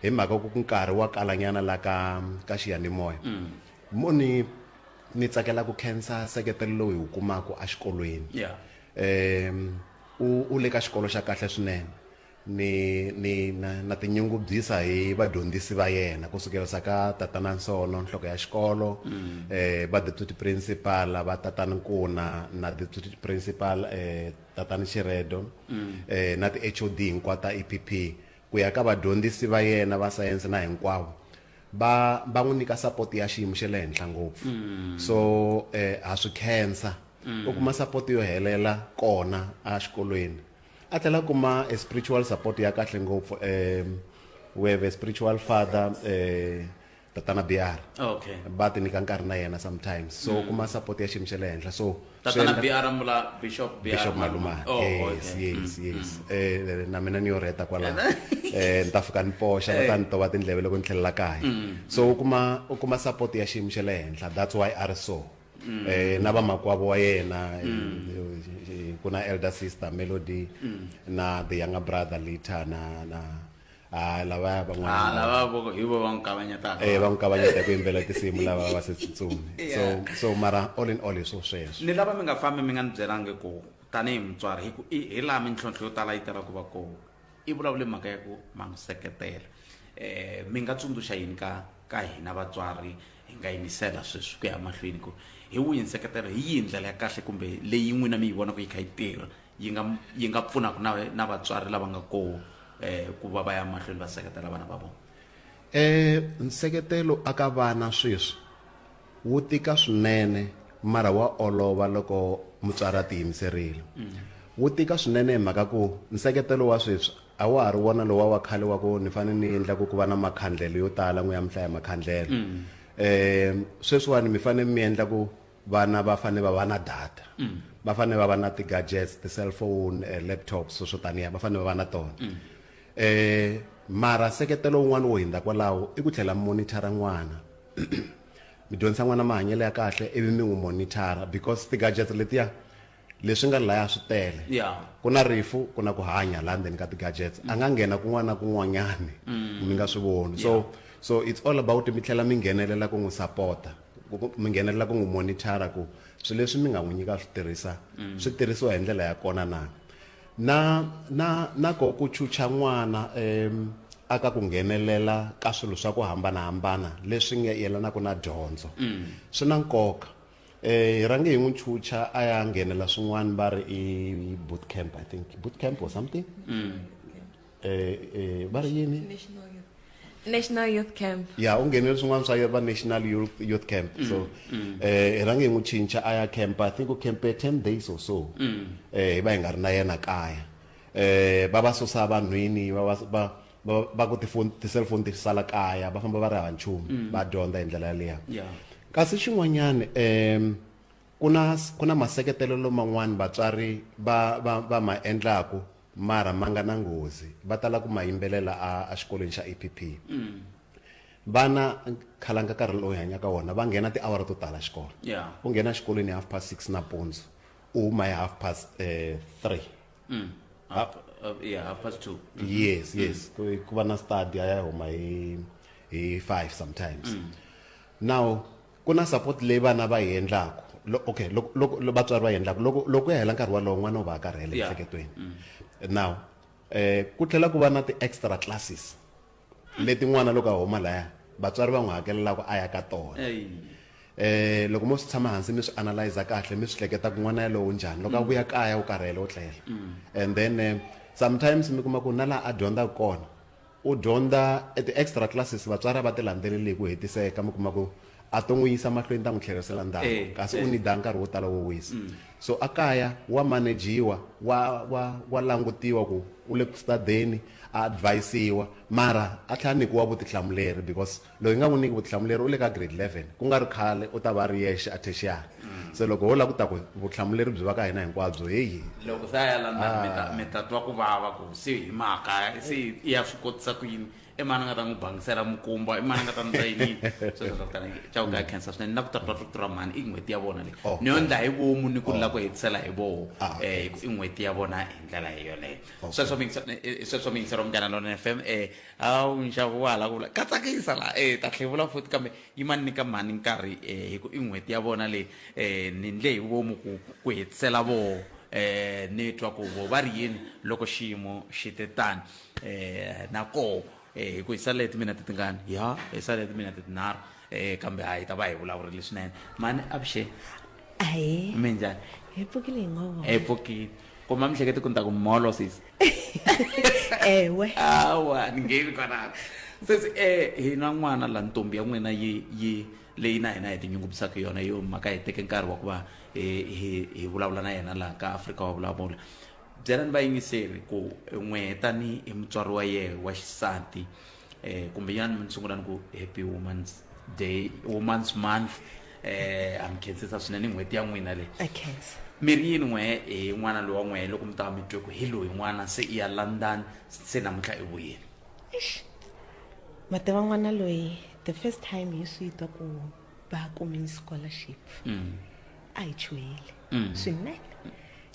hi mhaka ku nkarhi wa kalanyana la ka xiyanimoya mo ni tsakela ku khensa seketelo lowu hi wu kumaka a xikolweni u le ka xikolo xa kahle swinene na tinyungubyisa hi vadyondzisi va yena kusukela ka tatana Nsono nhloko ya xikolo va deputy principal va tatana Nkuna na deputy principal tatana Chiredo na ti HOD hinkwata EPP ku ya ka vadyondzisi va yena va science na hinkwavo va n'wi nyika support ya xiyimo xa le henhla ngopfu so ha swi khensa u kuma support yo helela kona a xikolweni a tlhela kuma spiritual support ya kahle ngopfu we have a spiritual father tatana BR ba ti nyika nkarhi na yena sometimes so kuma support ya xiyimo xa le henhla so tatana BR mula Bishop Maluma yes na mina ni yo reta kwala ni ta fika ni poxa va ta ni tova tindleve loko ni tlhelela kaya so u kuma support ya xiyimo xa le henhla that's why a ri so na vamakwavo wa yena kuna elder sister Melody na the younger brother Lita na lava van'wana lava hi vo va n'wi kavanyetaka va n'wi kavanyeta ku yimbela tinsimu lava va setsitsumi so mara all in all hi so sweswo ni lava mi nga fambi mi nga ni byelangi ku tanihi mutswari hi laha mintlhontlho yo tala yi tala ku va ko i vulavule mhaka ya ku ma n'wi seketela mi nga tsundzuxa yini ka hina vatswari hi nga yimisela sweswi ku ya mahlweni ku hi wihi nseketelo hi yihi ndlela ya kahle kumbe leyi n'wina mi yi vona ku yi kha yi tirha yi nga pfunaka na vatswari lava nga koho ku va ya mahlweni va seketela vana va vona nseketelo aka vana sweswi wu tika swinene mara wa olova loko mutswari a tiyimiserile wu tika swinene hi mhaka ku nseketelo wa sweswi a wa ha ri wona lowa wa khale wa ku ni fanele ni endla ku va na makhandlelo yo tala n'wi ya mihlaya makhandlelo sweswiwani mi fanele mi endla ku vana va fanele va va na data va fanele va va na ti-gadgets ti-cellphone laptops swo taniya va fanele va va na tona mara seketelo wun'wana wo hindza kwalaho i ku tlhela monitora n'wana mi dyondzisa n'wana mahanyelo ya kahle ivi mi n'wi monitora because ti-gadgets letiya leswi nga laya swi tele ku na rifu ku na ku hanya laha ndzeni ka ti-gadgets a nga nghena kun'wana na kun'wanyani mi nga swi voni so it's all about mi tlhela mi nghenelela ku n'wi sapota mi nghenelela ku n'wi monitora ku swilo leswi mi nga n'wi nyika switirhisiwa hi ndlela ya kona na na ku chucha n'wana aka ku nghenelela ka swilo swa ku hambanahambana leswi nga yelanaka na dyondzo swi na nkoka hi range hi n'wi chucha a ya nghenela swin'wana va ri i boot camp, I think boot camp or something va ri yini National Youth Camp. ya u nghenele swin'wana swa va National Youth Camp so hi range hi n'wi chincha a ya camp, I think u campe 10 days or so hi va hi nga ri na yena kaya va susa vanhwini va ku ti-cellphone ti sala kaya va famba va ri hava nchumu va dyondza hi ndlela yaleyo kasi xin'wanyana ku na maseketelelo man'wani vatswari va ma endlaku mara ma nga na nghozi va tala ku ma yimbelela a xikolweni xa APP vana khalanga nkarhi lowu hi hanyaka wona va nghena tiawara to tala xikolo u nghena xikolweni hi 6:30 nampundzu u huma hi 3:30 2:30 yes ku va na study ya huma hi 5 sometimes now ku na support leyi vana va yi endlaku okay loko vatswari va yi endlaku loko ya hela nkarhi walowo n'wana u va a karhele emiehleketweni now ku tlhela ku va na ti-extra classes leti n'wana loko a huma laya vatswari va n'wi hakelelaku a ya ka tona loko mo swi tshama hansi mi swi analyze kahle mi swi hleketa ku n'wana yalowo njhani loko a vuya kaya u karhele u tlela and then sometimes mi kuma ku na laha a dyondzaka kona u dyondza ti-extra classes vatswari va ti landzeleli ku hetiseka mi kuma ku a to n'wi yisa mahlweni ta n'wi tlherisela ndzhaku kasi u nida nkarhi wo tala wo wisa so a kaya wa manajiwa wa langutiwa ku u le ku studeni a advisiwa mara a tlhela nyikiwa vutihlamuleri because loyi nga n'wi nyiki vutihlamuleri u le ka grade 11 ku nga ri khale u ta va ri yexe a tertiary so loko ho la ku ta ku vutihlamuleri byi va ka hina hinkwabyo heyi loko sa ya lana mi ta twa ku vava ku se hi mhaka se ya swi kotisa ku yini emana nga ta n'wi bangisela mukumba emana nga ta n'wi ta yini sweswo swa kutani Chauke cancer swinene na ku ta twa tura mani i n'hweti ya vona leyi ni yo ndla hi vomu ni ku la ku hetisela hi voho i n'hweti ya vona hi ndlela hi yoleyo sweswo mingisero Munghana Lonene FM awu nxavo wa hala ku vula ka tsakisa la ta tlhevula futhi kambe yi ma nyika mani nkarhi hi ku i n'hweti ya vona leyi ni ndle hi vomu ku hetisela voho ni twa ku vo va ri yini loko xiyimo xi te tani nakoho ku hi sale timinete tingani hi sale timinete tinharhu kambe hayi ta va hi vulavurile swinene mani avuxeni ahe mi njhani hi pfukile hi ngo hi pfukile kuma mihleketi ku ni ta ku molo sisi ewe awa ni ngheni kwanaka sesi hi na n'wana la ntombi ya n'wina yi leyi na hina hi tinyungubyisaka yona yo mhaka hi teke nkarhi wa ku va hi vulavula na yena laha ka Afrika wa vulavula byelani vayingiseri ku n'we tani hi mutswari wa yehe wa xisati kumbe yani mi sungula ni ku happy woman's month mi khensisa swinene n'hweti ya n'wina leyi mi ri yini n'we hi n'wana loyi wa n'we loko mi ta va mi twe ku hi loyi n'wana se i ya London se namuntlha i vuyeni mativa n'wana loyi the first time hi swi twa ku va kumini scholarship a hi chuhile swinene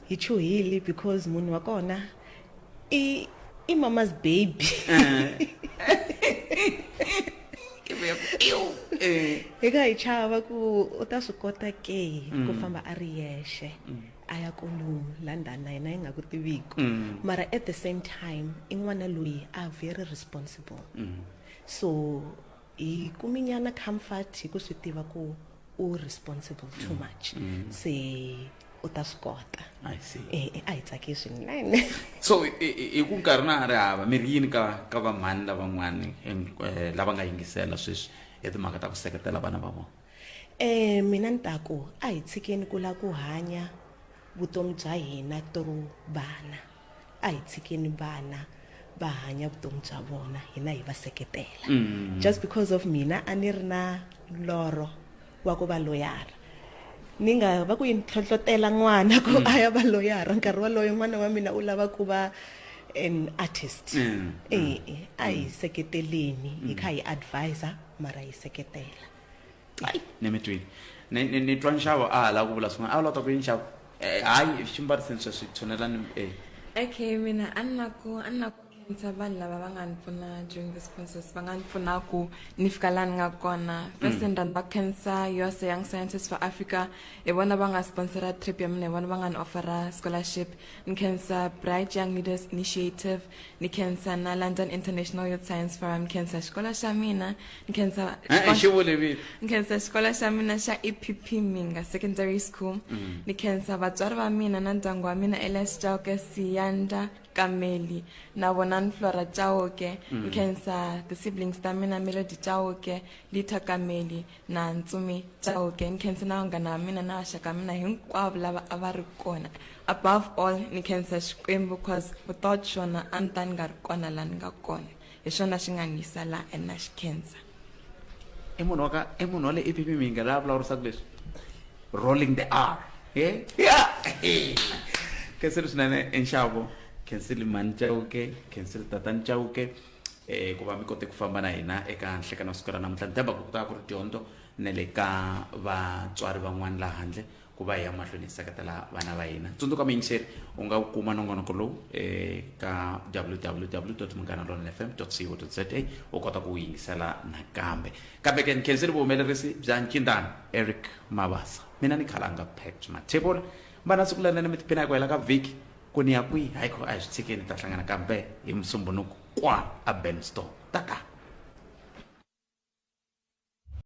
hi chuhile because munhu wa kona i mama's baby eka hi chava ku u ta swi kota ke ku famba a ri yexe a ya kolomu London na yena yi nga ku tiviki mara at the same time i n'wana loyi a very responsible so hi kuminyana comfort hi ku swi tiva ku u responsible too much se u ta swi kota I see a hi tsaki swinene so hi ku nkarhi na ha ri hava mi ri yini ka vamhani lavan'wani lava nga yingisela sweswi hi timhaka ta ku seketela vana va vona mina ni ta ku a hi tshikeni ku la ku hanya vutomi bya hina toro vana a hi tshikeni vana va hanya vutomi bya vona hina hi va seketela just because of mina a ni ri na loro wa ku va loyara ni nga va ku yi tlhotlotela n'wana ku a ya va loyara nkarhi waloyo n'wana wa mina u lava ku va an artist a hi seketeleni hi kha hi advisor mara hi seketela ni mi twini ni twa nxavo a hala ku vula swin'wana a wu lava ku yi nxavo hayi ximbariseni sweswi tshunelani okay mina a ni na ku khensa vanhu lava va nga ni pfuna during this process va nga ni pfuna ku ni fika laha ni nga kona. First ni rhandza khensa USA Young Scientists for Africa, hi vona va nga sponsora trip ya mina, hi vona va nga ni offera scholarship. Ni khensa Bright Young Leaders Initiative, ni khensa na London International Youth Science Forum, ni khensa xikola xa mina, ni khensa xikola xa mina xa EPP Minga Secondary School, ni khensa vatswari va mina na ndyangu wa mina LS Chauke, Siyanda Kameli na Bonan Flora Chauke, ni khensa the siblings ta mina Melody Chauke, Lita Kameli na Ntsumi Chauke, ni khensa na vanghana va mina na vaxaka mina hinkwavo lava a va ri kona. Above all ni khensa Xikwembu because without xona a ni ta ni nga ri kona laha ni nga kona, hi xona xi nga ni yisa laha and na xi khensa. I munhu wa le EPP Minga la vulavurisaka leswi rolling the R khenseli swinene enxavo, khenseli mani Chauke, khenseli tatani Chauke ku va mi kote ku famba na hina eka nhlekano siku ra namuntlha. Ni tshemba ku ta ku ri dyondzo na le ka vatswari van'wana laha handle ku va hi ya mahlweni hi seketela vana va hina. Tsundzuka muyingiseri u nga kuma nongonoko lowu ka www.munghanalonfm.co.za u kota ku wu yingisela nakambe. Kambe ke ni khenseli vuhumelerisi bya Nkindani Eric Mabasa, mina ni khalanga Pat Mathebola mbana siku lana mi tiphina ku hela ka vhiki ku ni ya kwihi, hayi ku a hi swi tshikeni ta hlangana kambe hi Musumbunuku kwa a Ben Store taka.